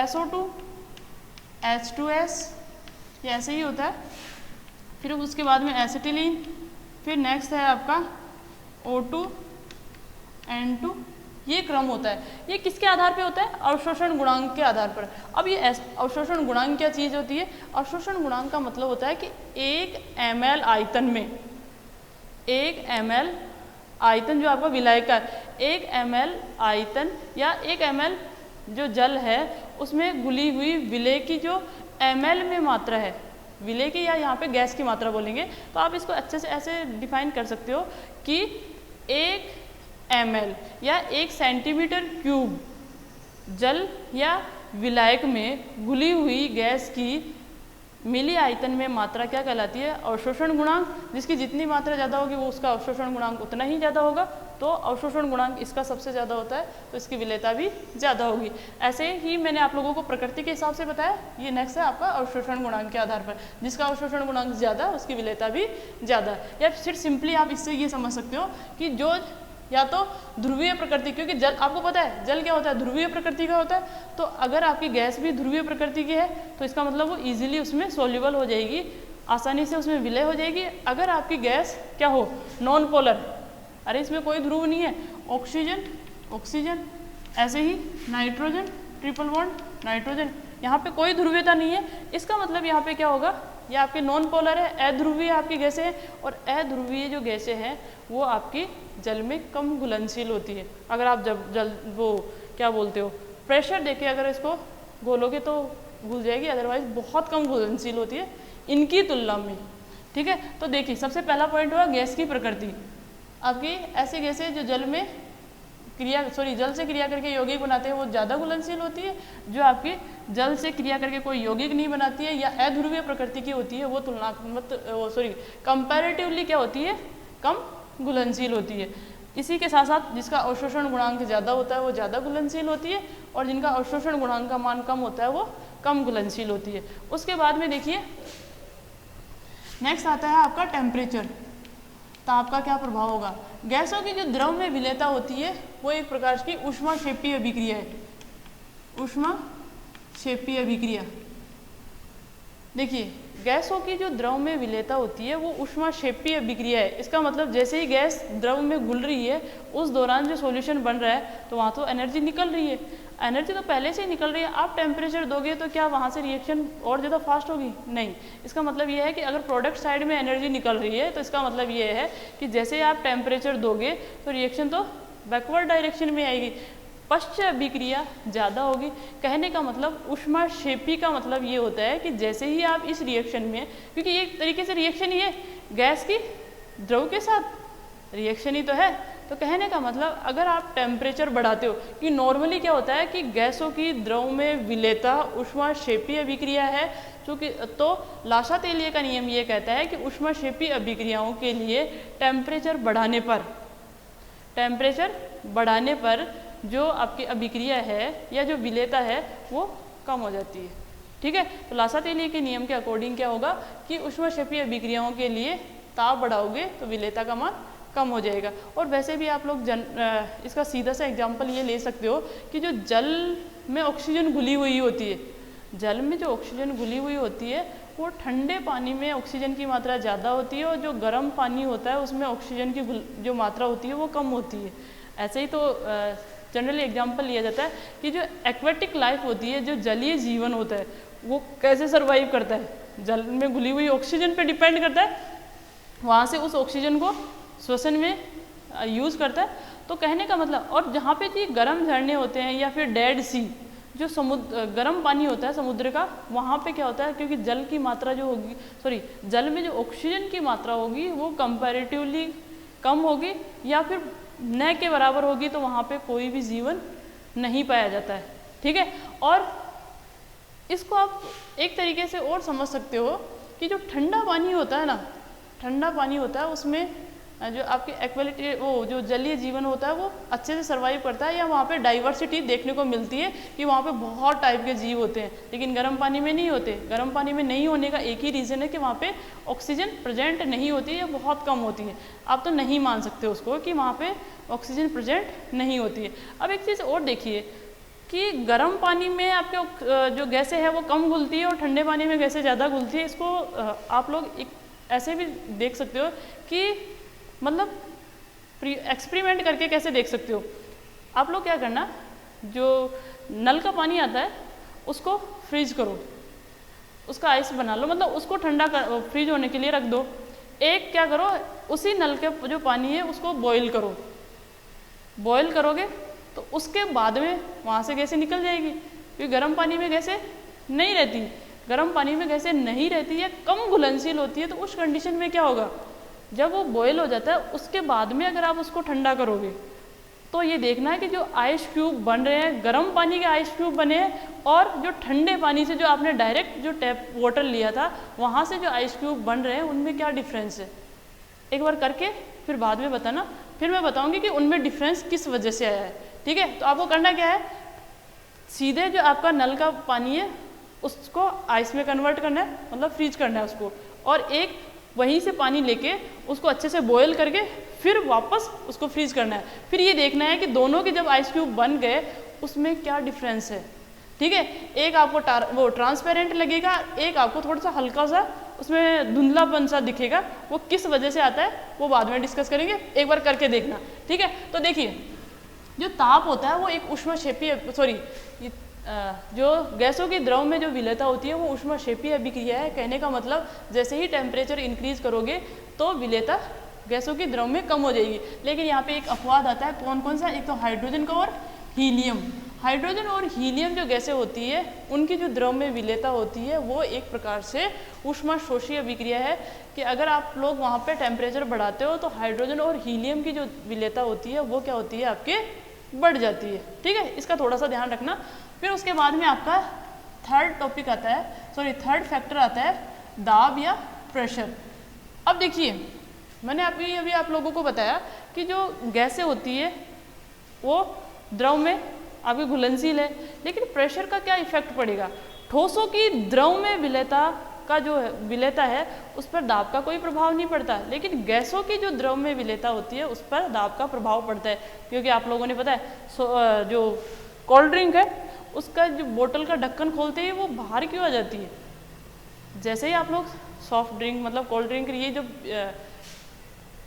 SO2, H2S, ये ऐसे ही होता है। फिर उसके बाद में एसिटिलीन, फिर नेक्स्ट है आपका O2, N2, ये क्रम होता है। ये किसके आधार पे होता है? अवशोषण गुणांक के आधार पर। अब ये अवशोषण गुणांक क्या चीज़ होती है? अवशोषण गुणांक का मतलब होता है कि 1 ml आयतन में, 1 ml आयतन जो आपका विलायक का 1 ml आयतन या 1 ml जो जल है उसमें घुली हुई विलेय की जो ml में मात्रा है, विलेय की या यहाँ पे गैस की मात्रा बोलेंगे, तो आप इसको अच्छे से ऐसे डिफाइन कर सकते हो कि 1 ml या 1 सेंटीमीटर क्यूब जल या विलायक में घुली हुई गैस की मिली आयतन में मात्रा क्या कहलाती है? अवशोषण गुणांक। जिसकी जितनी मात्रा ज़्यादा होगी वो उसका अवशोषण गुणांक उतना ही ज़्यादा होगा, तो अवशोषण गुणांक इसका सबसे ज़्यादा होता है तो इसकी विलेयता भी ज़्यादा होगी। ऐसे ही मैंने आप लोगों को प्रकृति के हिसाब से बताया। ये नेक्स्ट है आपका अवशोषण गुणांक के आधार पर, जिसका अवशोषण गुणांक ज़्यादा उसकी विलेयता भी ज़्यादा। या फिर सिंपली आप इससे ये समझ सकते हो कि जो या तो ध्रुवीय प्रकृति, क्योंकि जल आपको पता है जल क्या होता है? ध्रुवीय प्रकृति का होता है। तो अगर आपकी गैस भी ध्रुवीय प्रकृति की है तो इसका मतलब वो इजीली उसमें सोल्यूबल हो जाएगी, आसानी से उसमें विलय हो जाएगी। अगर आपकी गैस क्या हो? नॉन पोलर, अरे इसमें कोई ध्रुव नहीं है, ऑक्सीजन ऑक्सीजन, ऐसे ही नाइट्रोजन ट्रिपल बॉन्ड नाइट्रोजन, यहाँ पे कोई ध्रुवीयता नहीं है। इसका मतलब यहाँ पे क्या होगा? ये आपके नॉन पोलर है, अध्रुवीय आपकी गैसें हैं, और अध्रुवीय जो गैसें हैं वो आपकी जल में कम घुलनशील होती है। अगर आप जब जल वो क्या बोलते हो प्रेशर देके अगर इसको घोलोगे तो घुल जाएगी, अदरवाइज बहुत कम घुलनशील होती है इनकी तुलना में। ठीक है, तो देखिए सबसे पहला पॉइंट हुआ गैस की प्रकृति। आपकी ऐसी गैसें जो जल में जल से क्रिया करके यौगिक बनाते हैं वो ज़्यादा घुलनशील होती है। जो आपकी जल से क्रिया करके कोई यौगिक नहीं बनाती है या अध्रुवीय प्रकृति की होती है वो कंपैरेटिवली क्या होती है? कम घुलनशील होती है। इसी के साथ साथ जिसका अवशोषण गुणांक ज़्यादा होता है वो ज़्यादा घुलनशील होती है, और जिनका अवशोषण गुणांक का मान कम होता है वो कम घुलनशील होती है। उसके बाद में देखिए नेक्स्ट आता है आपका टेम्परेचर, ताप का क्या प्रभाव होगा? गैसों की जो द्रव में विलेयता होती है वो एक प्रकार की ऊष्माक्षेपीय अभिक्रिया है। ऊष्माक्षेपीय अभिक्रिया, देखिए गैसों की जो द्रव में विलेयता होती है वो ऊष्माक्षेपीय अभिक्रिया है। इसका मतलब जैसे ही गैस द्रव में घुल रही है उस दौरान जो सॉल्यूशन बन रहा है तो वहाँ तो एनर्जी निकल रही है, एनर्जी तो पहले से ही निकल रही है। आप टेम्परेचर दोगे तो क्या वहाँ से रिएक्शन और ज़्यादा फास्ट होगी? नहीं। इसका मतलब ये है कि अगर प्रोडक्ट साइड में एनर्जी निकल रही है तो इसका मतलब ये है कि जैसे ही आप टेम्परेचर दोगे तो रिएक्शन तो बैकवर्ड डायरेक्शन में आएगी, पश्च अभिक्रिया ज़्यादा होगी। कहने का मतलब ऊष्माक्षेपी का मतलब ये होता है कि जैसे ही आप इस रिएक्शन में, क्योंकि ये एक तरीके से रिएक्शन ही है, गैस की द्रव के साथ रिएक्शन ही तो है, तो कहने का मतलब अगर आप टेम्परेचर बढ़ाते हो, कि नॉर्मली क्या होता है कि गैसों की द्रव में विलेयता ऊष्माक्षेपी अभिक्रिया है, चूँकि तो लाशा-तेलिय का नियम ये कहता है कि ऊष्माक्षेपी अभिक्रियाओं के लिए टेम्परेचर बढ़ाने पर जो आपकी अभिक्रिया है या जो विलेयता है वो कम हो जाती है। ठीक है, तो लाशा-तेलिय के नियम के अकॉर्डिंग क्या होगा कि ऊष्माक्षेपी अभिक्रियाओं के लिए ताप बढ़ाओगे तो विलेयता का मान कम हो जाएगा। और वैसे भी आप लोग इसका सीधा सा एग्जांपल ये ले सकते हो कि जो जल में ऑक्सीजन घुली हुई होती है, जल में जो ऑक्सीजन घुली हुई होती है वो ठंडे पानी में ऑक्सीजन की मात्रा ज़्यादा होती है, और जो गर्म पानी होता है उसमें ऑक्सीजन की जो मात्रा होती है वो कम होती है। ऐसे ही तो जनरली एग्जांपल लिया जाता है कि जो एक्वेटिक लाइफ होती है, जो जलीय जीवन होता है, वो कैसे सर्वाइव करता है? जल में घुली हुई ऑक्सीजन पे डिपेंड करता है, वहाँ से उस ऑक्सीजन को श्वसन में यूज़ करता है। तो कहने का मतलब, और जहाँ पे जी गर्म झरने होते हैं या फिर डेड सी, जो गर्म पानी होता है समुद्र का, वहाँ पे क्या होता है, क्योंकि जल की मात्रा जो होगी जल में जो ऑक्सीजन की मात्रा होगी वो कंपैरेटिवली कम होगी या फिर न के बराबर होगी, तो वहाँ पे कोई भी जीवन नहीं पाया जाता है। ठीक है, और इसको आप एक तरीके से और समझ सकते हो कि जो ठंडा पानी होता है ना, ठंडा पानी होता है उसमें जो आपकी एक्वेलिटी वो जो जलीय जीवन होता है वो अच्छे से सर्वाइव करता है, या वहाँ पे डाइवर्सिटी देखने को मिलती है कि वहाँ पे बहुत टाइप के जीव होते हैं, लेकिन गर्म पानी में नहीं होते। गर्म पानी में नहीं होने का एक ही रीज़न है कि वहाँ पे ऑक्सीजन प्रेजेंट नहीं होती है या बहुत कम होती है। आप तो नहीं मान सकते उसको कि वहाँ पे ऑक्सीजन प्रेजेंट नहीं होती है। अब एक चीज़ और देखिए कि गर्म पानी में आपके जो गैसें हैं वो कम घुलती है और ठंडे पानी में गैसें ज़्यादा घुलती है। इसको आप लोग एक ऐसे भी देख सकते हो कि मतलब एक्सपेरिमेंट करके कैसे देख सकते हो आप लोग क्या करना, जो नल का पानी आता है उसको फ्रीज करो, उसका आइस बना लो, मतलब उसको ठंडा कर फ्रीज होने के लिए रख दो। एक क्या करो, उसी नल के जो पानी है उसको बॉईल करो। बॉईल करोगे तो उसके बाद में वहाँ से गैसें निकल जाएगी, क्योंकि गर्म पानी में गैसें नहीं रहती। गर्म पानी में गैसें नहीं रहती है, कम घुलनशील होती है। तो उस कंडीशन में क्या होगा, जब वो बॉयल हो जाता है उसके बाद में अगर आप उसको ठंडा करोगे तो ये देखना है कि जो आइस क्यूब बन रहे हैं, गर्म पानी के आइस क्यूब बने हैं, और जो ठंडे पानी से जो आपने डायरेक्ट जो टैप वाटर लिया था वहाँ से जो आइस क्यूब बन रहे हैं उनमें क्या डिफरेंस है। एक बार करके फिर बाद में बताना, फिर मैं बताऊंगी कि उनमें डिफरेंस किस वजह से आया है। ठीक है, तो आपको करना क्या है, सीधे जो आपका नल का पानी है उसको आइस में कन्वर्ट करना है, मतलब फ्रीज करना है उसको, और एक वहीं से पानी लेके उसको अच्छे से बॉयल करके फिर वापस उसको फ्रीज करना है। फिर ये देखना है कि दोनों के जब आइस क्यूब बन गए उसमें क्या डिफरेंस है। ठीक है, एक आपको वो ट्रांसपेरेंट लगेगा, एक आपको थोड़ा सा हल्का सा उसमें धुंधलापन सा दिखेगा। वो किस वजह से आता है वो बाद में डिस्कस करेंगे, एक बार करके देखना। ठीक है, तो देखिए जो ताप होता है वो एक ऊष्माक्षेपीय जो गैसों की द्रव में जो विलेयता होती है वो ऊष्माक्षेपीय अभिक्रिया है। कहने का मतलब जैसे ही टेम्परेचर इंक्रीज करोगे तो विलेयता गैसों की द्रव में कम हो जाएगी। लेकिन यहाँ पे एक अपवाद आता है, कौन कौन सा, एक तो हाइड्रोजन का और हीलियम। हाइड्रोजन और हीलियम जो गैसें होती है उनकी जो द्रव में विलेयता होती है वो एक प्रकार से ऊष्माशोषी अभिक्रिया है, कि अगर आप लोग वहाँ पे टेम्परेचर बढ़ाते हो तो हाइड्रोजन और हीलियम की जो विलेयता होती है वो क्या होती है, आपके बढ़ जाती है। ठीक है, इसका थोड़ा सा ध्यान रखना। फिर उसके बाद में आपका थर्ड फैक्टर आता है दाब या प्रेशर। अब देखिए मैंने अभी आप लोगों को बताया कि जो गैसें होती है वो द्रव में आपकी घुलनशील है, लेकिन प्रेशर का क्या इफेक्ट पड़ेगा। ठोसों की द्रव में विलेयता का जो विलेयता है उस पर दाब का कोई प्रभाव नहीं पड़ता, लेकिन गैसों की जो द्रव में विलेयता होती है उस पर दाब का प्रभाव पड़ता है। क्योंकि आप लोगों ने पता है जो कोल्ड ड्रिंक है उसका जो बोतल का ढक्कन खोलते ही वो बाहर क्यों आ जाती है। जैसे ही आप लोग सॉफ्ट ड्रिंक मतलब कोल्ड ड्रिंक ये जो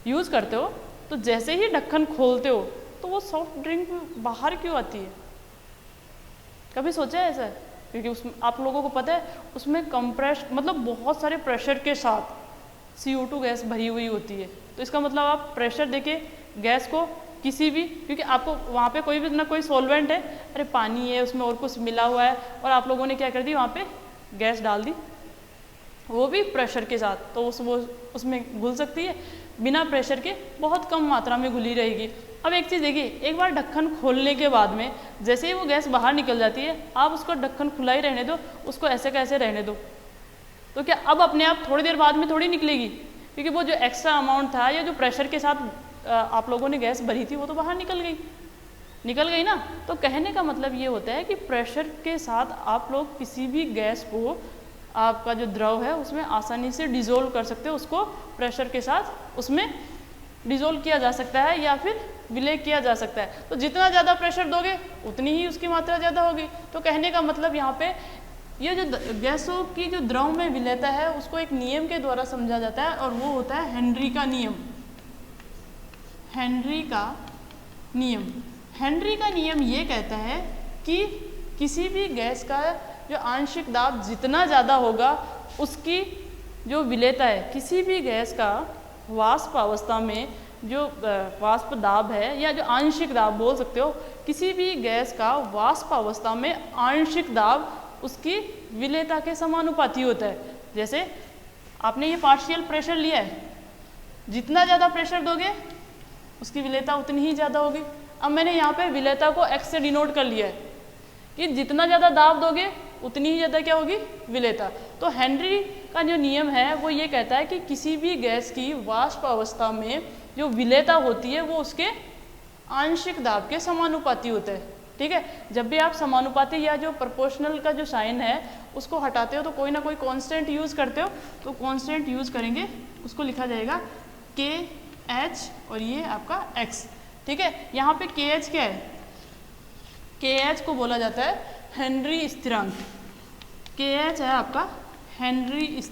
यूज़ करते हो तो जैसे ही ढक्कन खोलते हो तो वो सॉफ्ट ड्रिंक बाहर क्यों आती है, कभी सोचा है ऐसा? क्योंकि उसमें आप लोगों को पता है उसमें कंप्रेस मतलब बहुत सारे प्रेशर के साथ CO2 गैस भरी हुई होती है। तो इसका मतलब आप प्रेशर देके गैस को किसी भी, क्योंकि आपको वहाँ पे कोई भी ना कोई सॉल्वेंट है, अरे पानी है उसमें और कुछ मिला हुआ है, और आप लोगों ने क्या कर दी वहाँ पे गैस डाल दी, वो भी प्रेशर के साथ, तो वो उसमें घुल सकती है। बिना प्रेशर के बहुत कम मात्रा में घुली रहेगी। अब एक चीज़ देखिए, एक बार ढक्कन खोलने के बाद में जैसे ही वो गैस बाहर निकल जाती है आप उसको ढक्कन खुला ही रहने दो, उसको ऐसे कैसे रहने दो, तो क्या अब अपने आप थोड़ी देर बाद में थोड़ी निकलेगी, क्योंकि वो जो एक्स्ट्रा अमाउंट था या जो प्रेशर के साथ आप लोगों ने गैस भरी थी वो तो बाहर निकल गई ना। तो कहने का मतलब ये होता है कि प्रेशर के साथ आप लोग किसी भी गैस को आपका जो द्रव है उसमें आसानी से डिज़ोल्व कर सकते हो, उसको प्रेशर के साथ उसमें डिज़ोल्व किया जा सकता है या फिर विलय किया जा सकता है। तो जितना ज़्यादा प्रेशर दोगे उतनी ही उसकी मात्रा ज़्यादा होगी। तो कहने का मतलब यहाँ पे ये जो गैसों की जो द्रव में विलेयता है उसको एक नियम के द्वारा समझा जाता है, और वो होता है हेनरी का नियम। हेनरी का नियम ये कहता है कि किसी भी गैस का जो आंशिक दाब जितना ज़्यादा होगा उसकी जो विलेयता है, किसी भी गैस का वाष्प अवस्था में जो वाष्प दाब है या जो आंशिक दाब बोल सकते हो, किसी भी गैस का वाष्प अवस्था में आंशिक दाब उसकी विलेयता के समानुपाती होता है। जैसे आपने ये पार्शियल प्रेशर लिया है, जितना ज़्यादा प्रेशर दोगे उसकी विलेयता उतनी ही ज़्यादा होगी। अब मैंने यहाँ पे विलेयता को x से डिनोट कर लिया है कि जितना ज़्यादा दाब दोगे उतनी ही ज़्यादा क्या होगी, विलेयता। तो हेनरी का जो नियम है वो ये कहता है कि किसी भी गैस की वाष्प अवस्था में जो विलेयता होती है वो उसके आंशिक दाब के समानुपाती होता है। ठीक है, जब भी आप समानुपाती या जो प्रोपोर्शनल का जो साइन है उसको हटाते हो तो कोई ना कोई कांस्टेंट यूज़ करते हो, तो कांस्टेंट यूज़ करेंगे, उसको लिखा जाएगा KH और ये आपका X। ठीक है, यहाँ पे KH क्या है, KH को बोला जाता है हेनरी स्थिरांक। KH है आपका हेनरी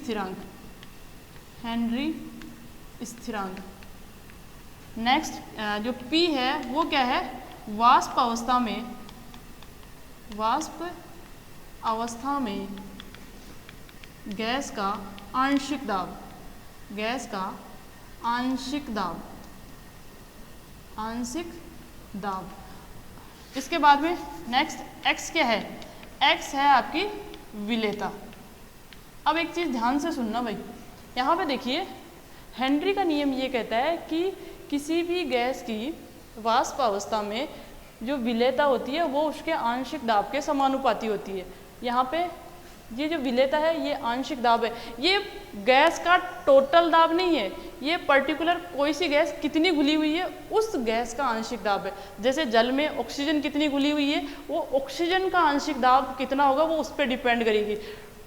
स्थिरांक। नेक्स्ट जो P है वो क्या है, वाष्प अवस्था में गैस का आंशिक दाब। इसके बाद में नेक्स्ट एक्स क्या है? एक्स है आपकी विलेयता। अब एक चीज़ ध्यान से सुनना भाई, यहाँ पे देखिए हेनरी का नियम ये कहता है कि किसी भी गैस की वाष्प अवस्था में जो विलेयता होती है वो उसके आंशिक दाब के समानुपाती होती है। यहाँ पे ये जो विलेयता है ये आंशिक दाब है, ये गैस का टोटल दाब नहीं है, ये पर्टिकुलर कोई सी गैस कितनी घुली हुई है उस गैस का आंशिक दाब है। जैसे जल में ऑक्सीजन कितनी घुली हुई है, वो ऑक्सीजन का आंशिक दाब कितना होगा वो उस पर डिपेंड करेगी।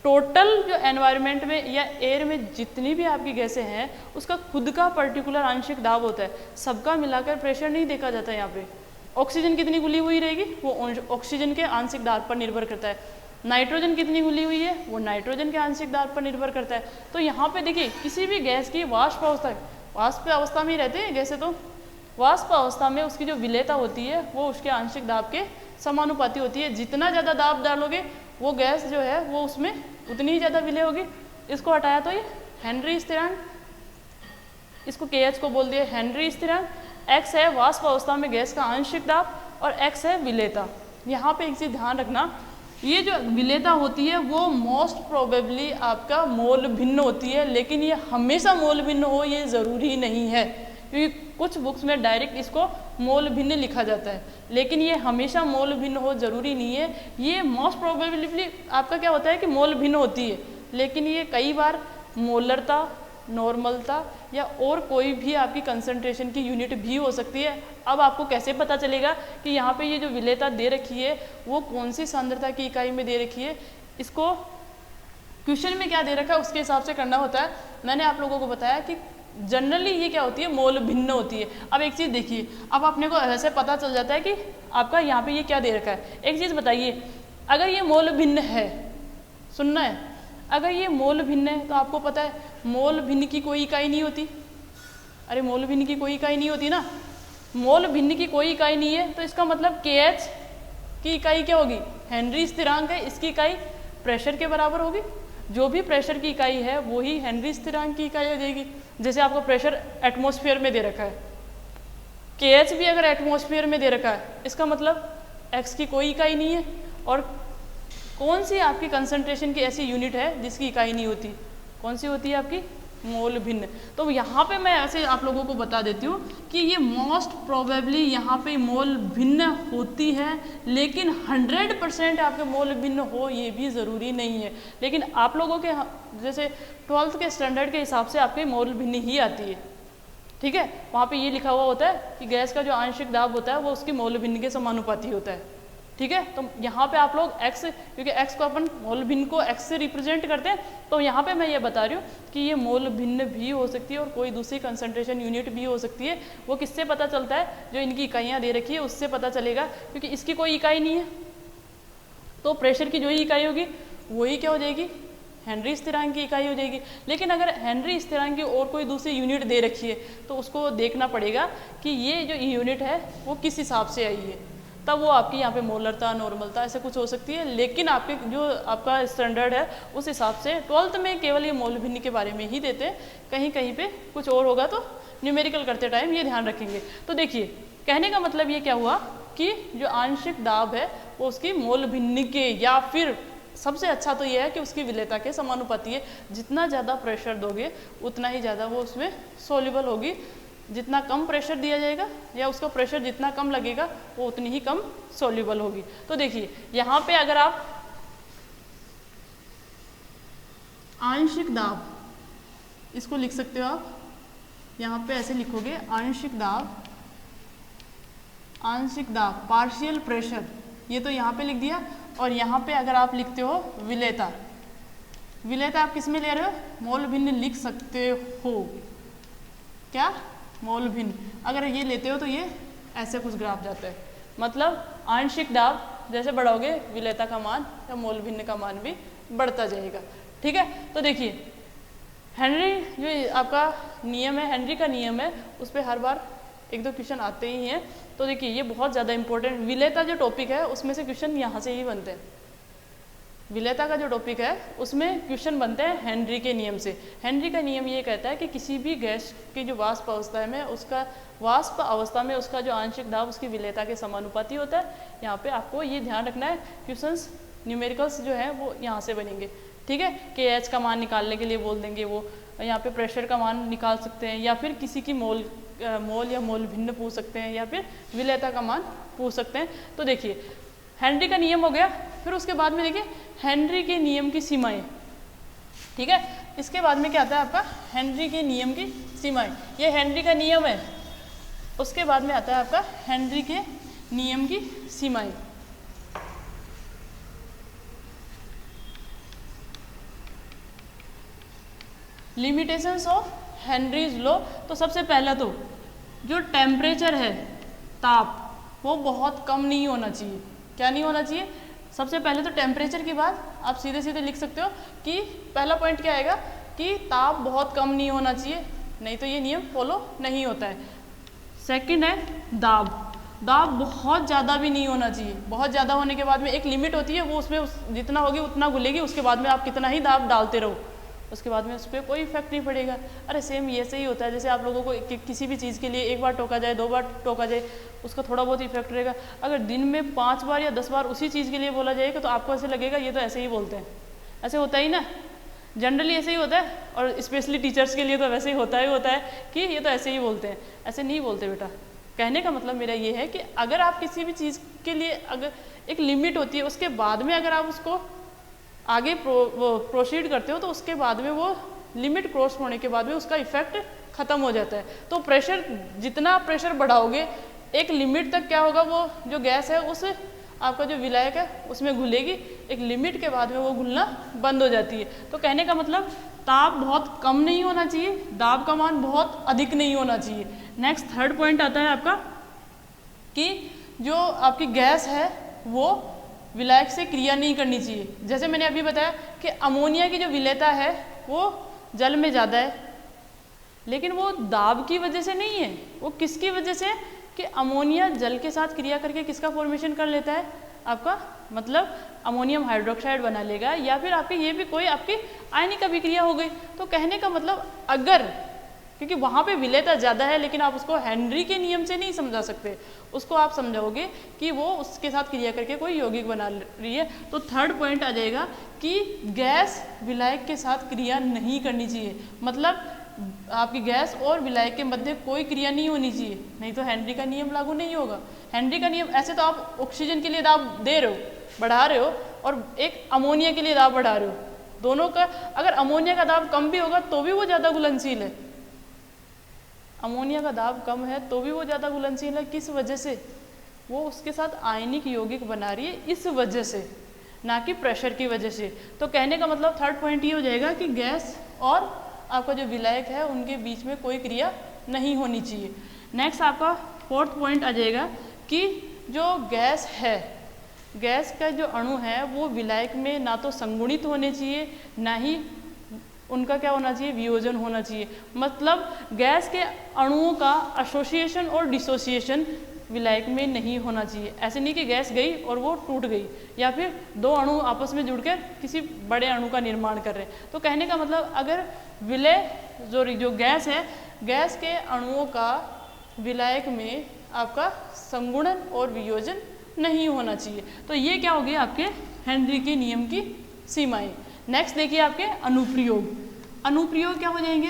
टोटल जो एनवायरनमेंट में या एयर में जितनी भी आपकी गैसें हैं उसका खुद का पर्टिकुलर आंशिक दाब होता है, सबका मिलाकर प्रेशर नहीं देखा जाता। यहाँ पे ऑक्सीजन कितनी घुली हुई रहेगी वो ऑक्सीजन के आंशिक दाब पर निर्भर करता है, नाइट्रोजन कितनी घुली हुई है वो नाइट्रोजन के आंशिक दाब पर निर्भर करता है। तो यहाँ पे देखिए किसी भी गैस की वाष्प अवस्था में ही रहते हैं गैसें, तो वाष्प अवस्था में उसकी जो विलेयता होती है वो उसके आंशिक दाब के समानुपाती होती है। जितना ज़्यादा दाब डालोगे वो गैस जो है वो उसमें उतनी ही ज़्यादा विलेय होगी। इसको हटाया तो ये हेनरी स्थिरांक, इसको KH को बोल दिया हेनरी स्थिरांक। एक्स है वाष्प अवस्था में गैस का आंशिक दाब और एक्स है विलेयता। यहाँ पे एक चीज़ ध्यान रखना, ये जो विलेयता होती है वो मोस्ट प्रोबेबली आपका मोल भिन्न होती है, लेकिन ये हमेशा मोल भिन्न हो ये ज़रूरी नहीं है, क्योंकि कुछ बुक्स में डायरेक्ट इसको मोल भिन्न लिखा जाता है, लेकिन ये हमेशा मोल भिन्न हो ज़रूरी नहीं है। ये मोस्ट प्रोबेबली आपका क्या होता है कि मोल भिन्न होती है, लेकिन ये कई बार मोलरता, नॉर्मलता या और कोई भी आपकी कंसंट्रेशन की यूनिट भी हो सकती है। अब आपको कैसे पता चलेगा कि यहाँ पे ये जो विलेयता दे रखी है वो कौन सी सांद्रता की इकाई में दे रखी है, इसको क्वेश्चन में क्या दे रखा है उसके हिसाब से करना होता है। मैंने आप लोगों को बताया कि जनरली ये क्या होती है, मोल भिन्न होती है। अब एक चीज़ देखिए, अब अपने को ऐसे पता चल जाता है कि आपका यहाँ पे ये क्या दे रखा है। एक चीज़ बताइए, अगर ये मोल भिन्न है, सुनना है, अगर ये मोल भिन्न है तो आपको पता है मोल भिन्न की कोई इकाई नहीं होती। अरे मोल भिन्न की कोई इकाई नहीं होती ना, मोल भिन्न की कोई इकाई नहीं है तो इसका मतलब KH की इकाई क्या होगी, हेनरी स्थिरांक है, इसकी इकाई प्रेशर के बराबर होगी। जो भी प्रेशर की इकाई है वही हेनरी स्थिरांक की इकाई हो जाएगी। जैसे आपको प्रेशर एटमॉस्फेयर में दे रखा है, KH भी अगर एटमॉस्फेयर में दे रखा है इसका मतलब X की कोई इकाई नहीं है। और कौन सी आपकी कंसंट्रेशन की ऐसी यूनिट है जिसकी इकाई नहीं होती, कौन सी होती है आपकी, मोल भिन्न। तो यहाँ पे मैं ऐसे आप लोगों को बता देती हूँ कि ये मोस्ट प्रोबेबली यहाँ पे मोल भिन्न होती है, लेकिन 100% आपके मोल भिन्न हो ये भी ज़रूरी नहीं है। लेकिन आप लोगों के जैसे 12th के स्टैंडर्ड के हिसाब से आपके मोल भिन्न ही आती है, ठीक है। वहाँ पे ये लिखा हुआ होता है कि गैस का जो आंशिक दाब होता है वो उसकी मोल भिन्न के समानुपाती होता है, ठीक है। तो यहाँ पे आप लोग x, क्योंकि x को अपन मोल भिन्न को x से रिप्रेजेंट करते हैं, तो यहाँ पे मैं ये बता रही हूँ कि ये मोल भिन्न भी हो सकती है और कोई दूसरी कंसंट्रेशन यूनिट भी हो सकती है। वो किससे पता चलता है, जो इनकी इकाइयाँ दे रखी है उससे पता चलेगा, क्योंकि इसकी कोई इकाई नहीं है तो प्रेशर की जो ही इकाई होगी वही क्या हो जाएगी, हेनरी स्थिरांक की इकाई हो जाएगी। लेकिन अगर हेनरी स्थिरांक की और कोई दूसरी यूनिट दे रखी है तो उसको देखना पड़ेगा कि ये जो यूनिट है वो किस हिसाब से आई है, तब वो आपकी यहाँ पे मोलरता, नॉर्मलता ऐसे कुछ हो सकती है। लेकिन आपके जो आपका स्टैंडर्ड है उस हिसाब से 12th में केवल ये मोल भिन्न के बारे में ही देते हैं, कहीं कहीं पे कुछ और होगा तो न्यूमेरिकल करते टाइम ये ध्यान रखेंगे। तो देखिए कहने का मतलब ये क्या हुआ कि जो आंशिक दाब है वो उसकी मोल भिन्न के, या फिर सबसे अच्छा तो ये है कि उसकी विलेयता के समानुपाती है। जितना ज़्यादा प्रेशर दोगे उतना ही ज़्यादा वो उसमें सोल्यूबल होगी, जितना कम प्रेशर दिया जाएगा या उसका प्रेशर जितना कम लगेगा वो उतनी ही कम सोल्यूबल होगी। तो देखिए यहाँ पे अगर आप आंशिक दाब, इसको लिख सकते हो आप, यहाँ पे ऐसे लिखोगे आंशिक दाब पार्शियल प्रेशर, ये तो यहाँ पे लिख दिया। और यहाँ पे अगर आप लिखते हो विलेयता, विलेयता आप किस में ले रहे हो, मोल भिन्न लिख सकते हो, क्या, मोल भिन्न। अगर ये लेते हो तो ये ऐसे कुछ ग्राफ जाता है, मतलब आंशिक दाब जैसे बढ़ाओगे विलेयता का मान या मोल भिन्न का मान भी बढ़ता जाएगा, ठीक है। तो देखिए हेनरी जो आपका नियम है, हेनरी का नियम है, उस पर हर बार एक दो क्वेश्चन आते ही हैं। तो देखिए ये बहुत ज़्यादा इंपॉर्टेंट, विलेयता जो टॉपिक है उसमें से क्वेश्चन यहाँ से ही बनते हैं। विलेयता का जो टॉपिक है उसमें क्वेश्चन बनते हैं हेनरी के नियम से। हेनरी का नियम ये कहता है कि किसी भी गैस की जो वाष्प अवस्था में उसका वाष्प अवस्था में उसका जो आंशिक दाब उसकी विलेयता के समानुपाती होता है। यहाँ पे आपको ये ध्यान रखना है, क्वेश्चंस न्यूमेरिकल्स जो है वो यहाँ से बनेंगे, ठीक है। के एच का मान निकालने के लिए बोल देंगे, वो यहाँ पे प्रेशर का मान निकाल सकते हैं, या फिर किसी की मोल या मोल भिन्न पूछ सकते हैं, या फिर विलेयता का मान पूछ सकते हैं। तो देखिए हेनरी का नियम हो गया, फिर उसके बाद में देखिए हेनरी के नियम की सीमाएं, ठीक है। इसके बाद में क्या आता है आपका हेनरी के नियम की सीमाएं, ये हेनरी का नियम है। उसके बाद में आता है आपका हेनरी के नियम की सीमाएं। Limitations of Henry's law. तो सबसे पहला तो जो टेम्परेचर है, ताप, वो बहुत कम नहीं होना चाहिए। क्या नहीं होना चाहिए? सबसे पहले तो टेम्परेचर के बाद आप सीधे सीधे लिख सकते हो कि पहला पॉइंट क्या आएगा कि ताप बहुत कम नहीं होना चाहिए, नहीं तो ये नियम फॉलो नहीं होता है। सेकंड है दाब, दाब बहुत ज़्यादा भी नहीं होना चाहिए। बहुत ज़्यादा होने के बाद में एक लिमिट होती है, वो उसमें जितना होगी उतना घुलेगी, उसके बाद में आप कितना ही दाब डालते रहो, उसके बाद में उस पर कोई इफेक्ट नहीं पड़ेगा। अरे सेम ये से ही होता है, जैसे आप लोगों को किसी भी चीज़ के लिए एक बार टोका जाए, 2 बार टोका जाए, उसका थोड़ा बहुत इफेक्ट रहेगा। अगर दिन में 5 बार या 10 बार उसी चीज़ के लिए बोला जाएगा तो आपको ऐसे लगेगा ये तो ऐसे ही बोलते हैं। ऐसे होता ही ना, जनरली ऐसे ही होता है, और स्पेशली टीचर्स के लिए तो वैसे ही होता है कि ये तो ऐसे ही बोलते हैं। ऐसे नहीं बोलते बेटा। कहने का मतलब मेरा ये है कि अगर आप किसी भी चीज़ के लिए अगर एक लिमिट होती है, उसके बाद में अगर आप उसको आगे प्रोसीड करते हो तो उसके बाद में वो लिमिट क्रॉस होने के बाद में उसका इफेक्ट खत्म हो जाता है। तो प्रेशर, जितना आप प्रेशर बढ़ाओगे एक लिमिट तक क्या होगा, वो जो गैस है उस आपका जो विलायक है उसमें घुलेगी, एक लिमिट के बाद में वो घुलना बंद हो जाती है। तो कहने का मतलब ताप बहुत कम नहीं होना चाहिए, दाब का मान बहुत अधिक नहीं होना चाहिए। नेक्स्ट थर्ड पॉइंट आता है आपका कि जो आपकी गैस है वो विलायक से क्रिया नहीं करनी चाहिए। जैसे मैंने अभी बताया कि अमोनिया की जो विलेयता है वो जल में ज़्यादा है, लेकिन वो दाब की वजह से नहीं है, वो किसकी वजह से कि अमोनिया जल के साथ क्रिया करके किसका फॉर्मेशन कर लेता है, आपका मतलब अमोनियम हाइड्रोक्साइड बना लेगा, या फिर आपकी ये भी कोई आपकी आयनिक अभिक्रिया हो गई। तो कहने का मतलब अगर, क्योंकि वहाँ पे विलेयता ज़्यादा है, लेकिन आप उसको हेनरी के नियम से नहीं समझा सकते, उसको आप समझाओगे कि वो उसके साथ क्रिया करके कोई यौगिक बना रही है। तो थर्ड पॉइंट आ जाएगा कि गैस विलायक के साथ क्रिया नहीं करनी चाहिए, मतलब आपकी गैस और विलायक के मध्य कोई क्रिया नहीं होनी चाहिए, नहीं तो हेनरी का नियम लागू नहीं होगा। हेनरी का नियम, ऐसे तो आप ऑक्सीजन के लिए दाब दे रहे हो, बढ़ा रहे हो, और एक अमोनिया के लिए दाब बढ़ा रहे हो, दोनों का अगर अमोनिया का दाब कम भी होगा तो भी वो ज़्यादा घुलनशील है। अमोनिया का दाब कम है तो भी वो ज़्यादा घुलनशील है, किस वजह से? वो उसके साथ आयनिक यौगिक बना रही है, इस वजह से, ना कि प्रेशर की वजह से। तो कहने का मतलब थर्ड पॉइंट ये हो जाएगा कि गैस और आपका जो विलायक है उनके बीच में कोई क्रिया नहीं होनी चाहिए। नेक्स्ट आपका फोर्थ पॉइंट आ जाएगा कि जो गैस है, गैस का जो अणु है वो विलायक में ना तो संगुणित होने चाहिए, ना ही उनका क्या होना चाहिए, वियोजन होना चाहिए। मतलब गैस के अणुओं का एसोसिएशन और डिसोसिएशन विलायक में नहीं होना चाहिए। ऐसे नहीं कि गैस गई और वो टूट गई, या फिर दो अणु आपस में जुड़कर किसी बड़े अणु का निर्माण कर रहे हैं। तो कहने का मतलब अगर विलय जो गैस है, गैस के अणुओं का विलायक में आपका संगुणन और वियोजन नहीं होना चाहिए। तो ये क्या हो गया आपके हेनरी के नियम की सीमाएं। नेक्स्ट देखिए आपके अनुप्रयोग। अनुप्रयोग क्या हो जाएंगे?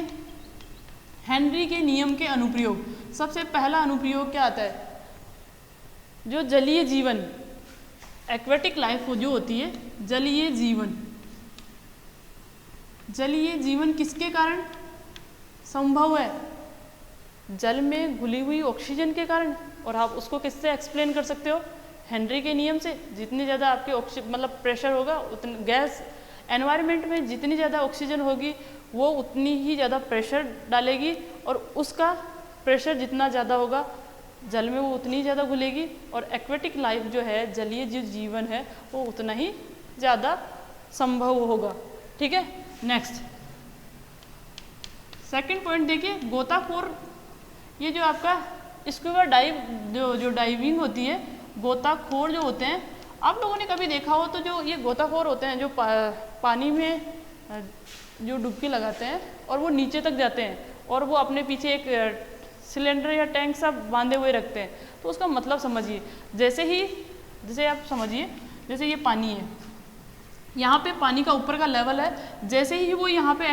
हेनरी के नियम के अनुप्रयोग। सबसे पहला अनुप्रयोग क्या आता है? जो जलीय जीवन, एक्वेटिक लाइफ जो होती है, जलीय जीवन, जलीय जीवन किसके कारण संभव है? जल में घुली हुई ऑक्सीजन के कारण। और आप उसको किससे एक्सप्लेन कर सकते हो? हेनरी के नियम से। जितनी ज़्यादा आपके मतलब प्रेशर होगा, उतनी गैस एनवायरनमेंट में जितनी ज़्यादा ऑक्सीजन होगी वो उतनी ही ज़्यादा प्रेशर डालेगी, और उसका प्रेशर जितना ज़्यादा होगा जल में वो उतनी ज़्यादा घुलेगी, और एक्वेटिक लाइफ जो है, जलीय जो जीवन है, वो उतना ही ज़्यादा संभव होगा। ठीक है। नेक्स्ट सेकंड पॉइंट देखिए, गोताखोर। ये जो आपका स्कूबा डाइव जो डाइविंग होती है, गोताखोर जो होते हैं, आप लोगों ने कभी देखा हो तो जो ये गोताखोर होते हैं जो पानी में जो डुबकी लगाते हैं और वो नीचे तक जाते हैं और वो अपने पीछे एक सिलेंडर या टैंक सा बांधे हुए रखते हैं। तो उसका मतलब समझिए, जैसे आप समझिए, जैसे ये पानी है, यहाँ पे पानी का ऊपर का लेवल है, जैसे ही वो यहाँ पे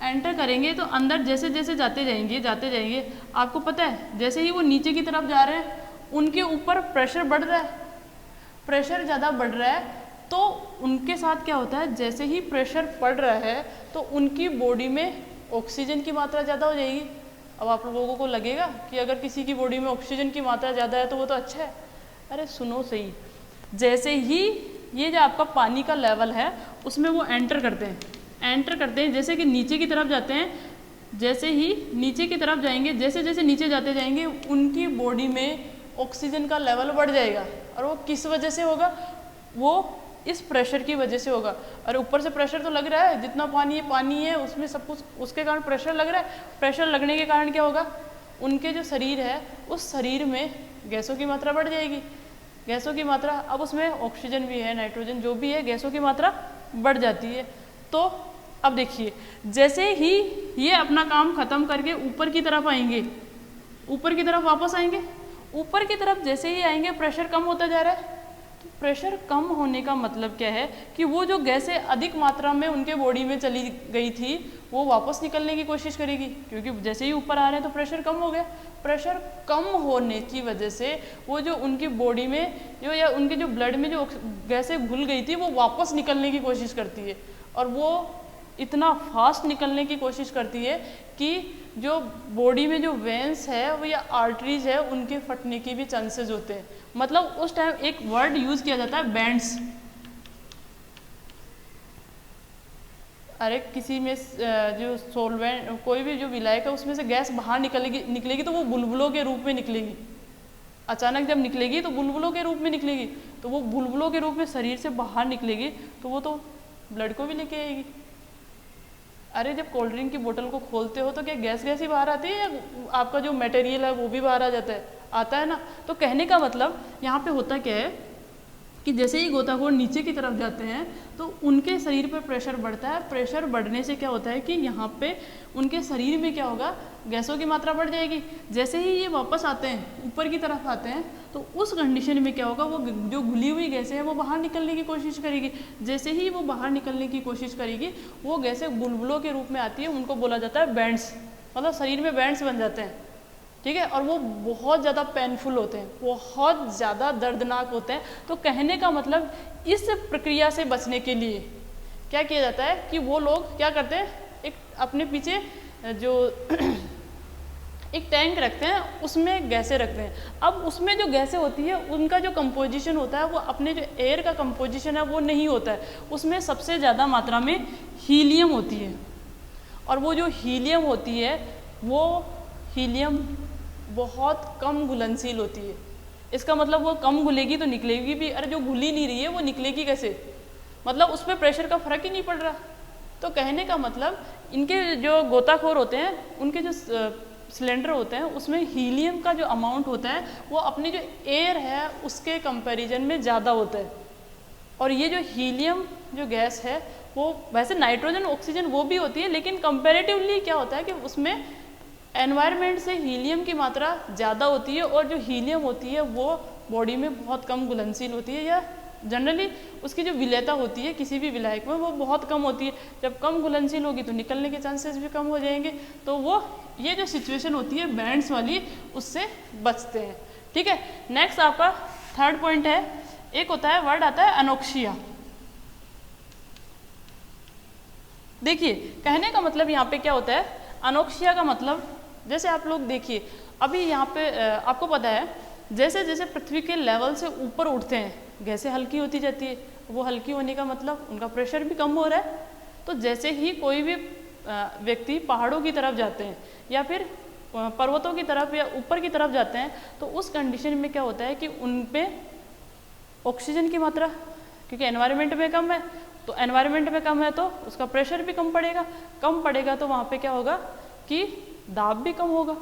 एंटर करेंगे तो अंदर जैसे जैसे जाते जाएंगे, आपको पता है जैसे ही वो नीचे की तरफ जा रहे हैं उनके ऊपर प्रेशर बढ़ रहा है, प्रेशर ज़्यादा बढ़ रहा है। तो उनके साथ क्या होता है, जैसे ही प्रेशर बढ़ रहा है तो उनकी बॉडी में ऑक्सीजन की मात्रा ज़्यादा हो जाएगी। अब आप लोगों को लगेगा कि अगर किसी की बॉडी में ऑक्सीजन की मात्रा ज़्यादा है तो वो तो अच्छा है। अरे सुनो सही, जैसे ही ये जो आपका पानी का लेवल है उसमें वो एंटर करते हैं, जैसे कि नीचे की तरफ जाते हैं, जैसे ही नीचे की तरफ जाएंगे, जैसे जैसे नीचे जाते जाएंगे उनकी बॉडी में ऑक्सीजन का लेवल बढ़ जाएगा। और वो किस वजह से होगा, वो इस प्रेशर की वजह से होगा। अरे ऊपर से प्रेशर तो लग रहा है, जितना पानी है उसमें सब कुछ, उसके कारण प्रेशर लग रहा है। प्रेशर लगने के कारण क्या होगा, उनके जो शरीर है उस शरीर में गैसों की मात्रा बढ़ जाएगी। गैसों की मात्रा, अब उसमें ऑक्सीजन भी है, नाइट्रोजन जो भी है, गैसों की मात्रा बढ़ जाती है। तो अब देखिए, जैसे ही ये अपना काम खत्म करके ऊपर की तरफ आएंगे, ऊपर की तरफ वापस आएंगे, ऊपर की तरफ जैसे ही आएंगे प्रेशर कम होता जा रहा है। तो प्रेशर कम होने का मतलब क्या है कि वो जो गैसें अधिक मात्रा में उनके बॉडी में चली गई थी वो वापस निकलने की कोशिश करेगी, क्योंकि जैसे ही ऊपर आ रहे हैं तो प्रेशर कम हो गया। प्रेशर कम होने की वजह से वो जो उनकी बॉडी में जो या उनके जो ब्लड में जो गैसें घुल गई थी वो वापस निकलने की कोशिश करती है। और वो इतना फास्ट निकलने की कोशिश करती है कि जो बॉडी में जो वेंस है वो या आर्टरीज है उनके फटने की भी चांसेस होते हैं। मतलब उस टाइम एक वर्ड यूज किया जाता है, बैंड्स। अरे किसी में जो सोलवेंट, कोई भी जो विलायक है उसमें से गैस बाहर निकलेगी तो वो बुलबुलों के रूप में निकलेगी। अचानक जब निकलेगी तो बुलबुलों के रूप में निकलेगी, तो वो बुलबुलों के रूप में शरीर से बाहर निकलेगी तो वो तो ब्लड को भी लेके आएगी। अरे जब कोल्ड ड्रिंक की बोतल को खोलते हो तो क्या गैस ही बाहर आती है या आपका जो मटेरियल है वो भी बाहर आ जाता है? आता है ना। तो कहने का मतलब यहाँ पे होता क्या है कि जैसे ही गोताखोर नीचे की तरफ जाते हैं तो उनके शरीर पर प्रेशर बढ़ता है। प्रेशर बढ़ने से क्या होता है कि यहाँ पे उनके शरीर में क्या होगा, गैसों की मात्रा बढ़ जाएगी। जैसे ही ये वापस आते हैं, ऊपर की तरफ आते हैं, तो उस कंडीशन में क्या होगा, वो जो घुली हुई गैसें हैं वो बाहर निकलने की कोशिश करेगी। जैसे ही वो बाहर निकलने की कोशिश करेगी वो गैसें बुलबुलों के रूप में आती है, उनको बोला जाता है बैंड्स। मतलब शरीर में बैंड्स बन जाते हैं, ठीक है। और वो बहुत ज़्यादा पेनफुल होते हैं, बहुत ज़्यादा दर्दनाक होते हैं। तो कहने का मतलब इस प्रक्रिया से बचने के लिए क्या किया जाता है कि वो लोग क्या करते हैं, एक अपने पीछे जो एक टैंक रखते हैं, उसमें गैसें रखते हैं। अब उसमें जो गैसें होती है उनका जो कंपोजिशन होता है वो अपने जो एयर का कंपोजिशन है वो नहीं होता है, उसमें सबसे ज़्यादा मात्रा में हीलियम होती है। और वो जो हीलियम होती है वो हीलियम बहुत कम घुलनशील होती है। इसका मतलब वो कम घुलेगी तो निकलेगी भी। अरे जो घुली नहीं रही है वो निकलेगी कैसे, मतलब उस पर प्रेशर का फर्क ही नहीं पड़ रहा। तो कहने का मतलब इनके जो गोताखोर होते हैं उनके जो सिलेंडर होते हैं उसमें हीलियम का जो अमाउंट होता है वो अपनी जो एयर है उसके कंपैरिजन में ज़्यादा होता है। और ये जो हीलियम जो गैस है वो वैसे नाइट्रोजन ऑक्सीजन वो भी होती है, लेकिन कंपैरेटिवली क्या होता है कि उसमें एनवायरनमेंट से हीलियम की मात्रा ज़्यादा होती है। और जो हीलियम होती है वो बॉडी में बहुत कम घुलनशील होती है, या जनरली उसकी जो विलेयता होती है किसी भी विलायक में वो बहुत कम होती है। जब कम घुलनशील होगी तो निकलने के चांसेस भी कम हो जाएंगे। तो वो ये जो सिचुएशन होती है बैंड्स वाली, उससे बचते हैं, ठीक है। नेक्स्ट आपका थर्ड पॉइंट है, एक होता है वर्ड आता है अनोक्सिया। देखिए कहने का मतलब यहाँ पे क्या होता है, अनोक्सिया का मतलब जैसे आप लोग देखिए अभी यहाँ पे आपको पता है जैसे जैसे पृथ्वी के लेवल से ऊपर उठते हैं गैसें हल्की होती जाती है। वो हल्की होने का मतलब उनका प्रेशर भी कम हो रहा है। तो जैसे ही कोई भी व्यक्ति पहाड़ों की तरफ जाते हैं या फिर पर्वतों की तरफ या ऊपर की तरफ जाते हैं तो उस कंडीशन में क्या होता है कि उन पे ऑक्सीजन की मात्रा, क्योंकि एनवायरनमेंट में कम है, तो एनवायरनमेंट में कम है तो उसका प्रेशर भी कम पड़ेगा तो वहाँ पे क्या होगा कि दाब भी कम होगा।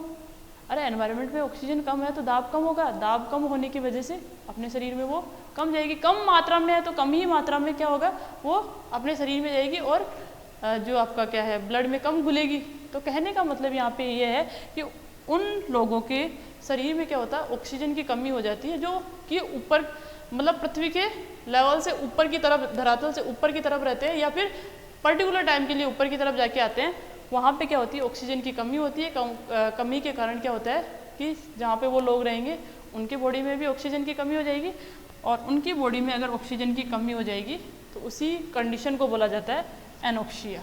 अरे एनवायरनमेंट में ऑक्सीजन कम है तो दाब कम होगा, दाब कम होने की वजह से अपने शरीर में वो कम जाएगी, कम मात्रा में है तो कम ही मात्रा में क्या होगा वो अपने शरीर में जाएगी और जो आपका क्या है ब्लड में कम घुलेगी। तो कहने का मतलब यहाँ पे ये है कि उन लोगों के शरीर में क्या होता है ऑक्सीजन की कमी हो जाती है जो कि ऊपर मतलब पृथ्वी के लेवल से ऊपर की तरफ, धरातल से ऊपर की तरफ रहते हैं या फिर पर्टिकुलर टाइम के लिए ऊपर की तरफ जाके आते हैं। वहाँ पे क्या होती है ऑक्सीजन की कमी होती है। कमी के कारण क्या होता है कि जहाँ पे वो लोग रहेंगे उनकी बॉडी में भी ऑक्सीजन की कमी हो जाएगी और उनकी बॉडी में अगर ऑक्सीजन की कमी हो जाएगी तो उसी कंडीशन को बोला जाता है एनोक्सिया।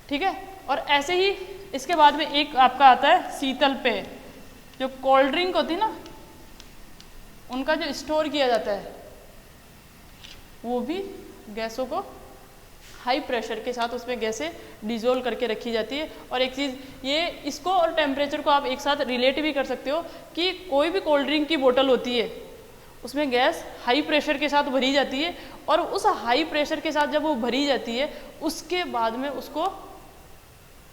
ठीक है। और ऐसे ही इसके बाद में एक आपका आता है शीतल पेय। जो कोल्ड ड्रिंक होती है ना उनका जो स्टोर किया जाता है वो भी गैसों को हाई प्रेशर के साथ उसमें गैसें डिजोल्व करके रखी जाती है। और एक चीज़ ये इसको और टेम्परेचर को आप एक साथ रिलेट भी कर सकते हो कि कोई भी कोल्ड ड्रिंक की बोतल होती है उसमें गैस हाई प्रेशर के साथ भरी जाती है और उस हाई प्रेशर के साथ जब वो भरी जाती है उसके बाद में उसको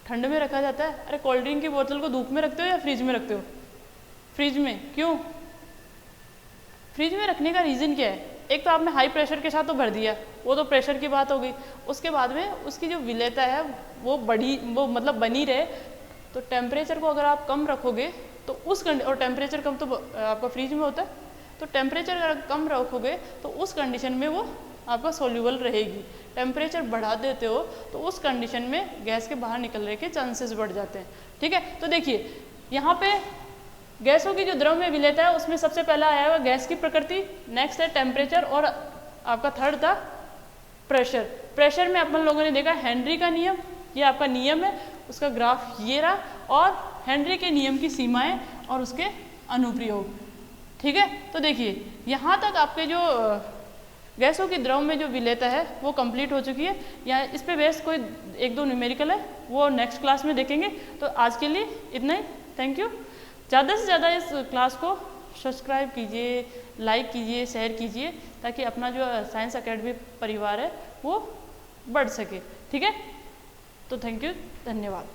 ठंड में रखा जाता है। अरे कोल्ड ड्रिंक की बोतल को धूप में रखते हो या फ्रिज में रखते हो? फ्रिज में। क्यों? फ्रिज में रखने का रीज़न क्या है? एक तो आपने हाई प्रेशर के साथ तो भर दिया, वो तो प्रेशर की बात हो गई, उसके बाद में उसकी जो विलेयता है वो मतलब बनी रहे। तो टेम्परेचर को अगर आप कम रखोगे तो और टेम्परेचर कम तो आपका फ्रिज में होता है, तो टेम्परेचर अगर कम रखोगे तो उस कंडीशन में वो आपका सोल्यूबल रहेगी। टेम्परेचर बढ़ा देते हो तो उस कंडीशन में गैस के बाहर निकलने के चांसेस बढ़ जाते हैं। ठीक है। तो देखिए यहाँ पे गैसों की जो द्रव में विलेयता है उसमें सबसे पहला आया हुआ गैस की प्रकृति, नेक्स्ट है टेम्परेचर और आपका थर्ड था प्रेशर। प्रेशर में अपन लोगों ने देखा हेनरी का नियम, ये आपका नियम है, उसका ग्राफ ये रहा और हेनरी के नियम की सीमाएं और उसके अनुप्रयोग। ठीक है। तो देखिए यहाँ तक आपके जो गैसों की द्रव में जो विलेयता है वो कंप्लीट हो चुकी है। या इस पे बेस कोई एक दो न्यूमेरिकल है वो नेक्स्ट क्लास में देखेंगे। तो आज के लिए इतना ही। Thank you. ज़्यादा से ज़्यादा इस क्लास को सब्सक्राइब कीजिए, लाइक कीजिए, शेयर कीजिए ताकि अपना जो साइंस एकेडमी परिवार है वो बढ़ सके। ठीक है। तो थैंक यू, धन्यवाद।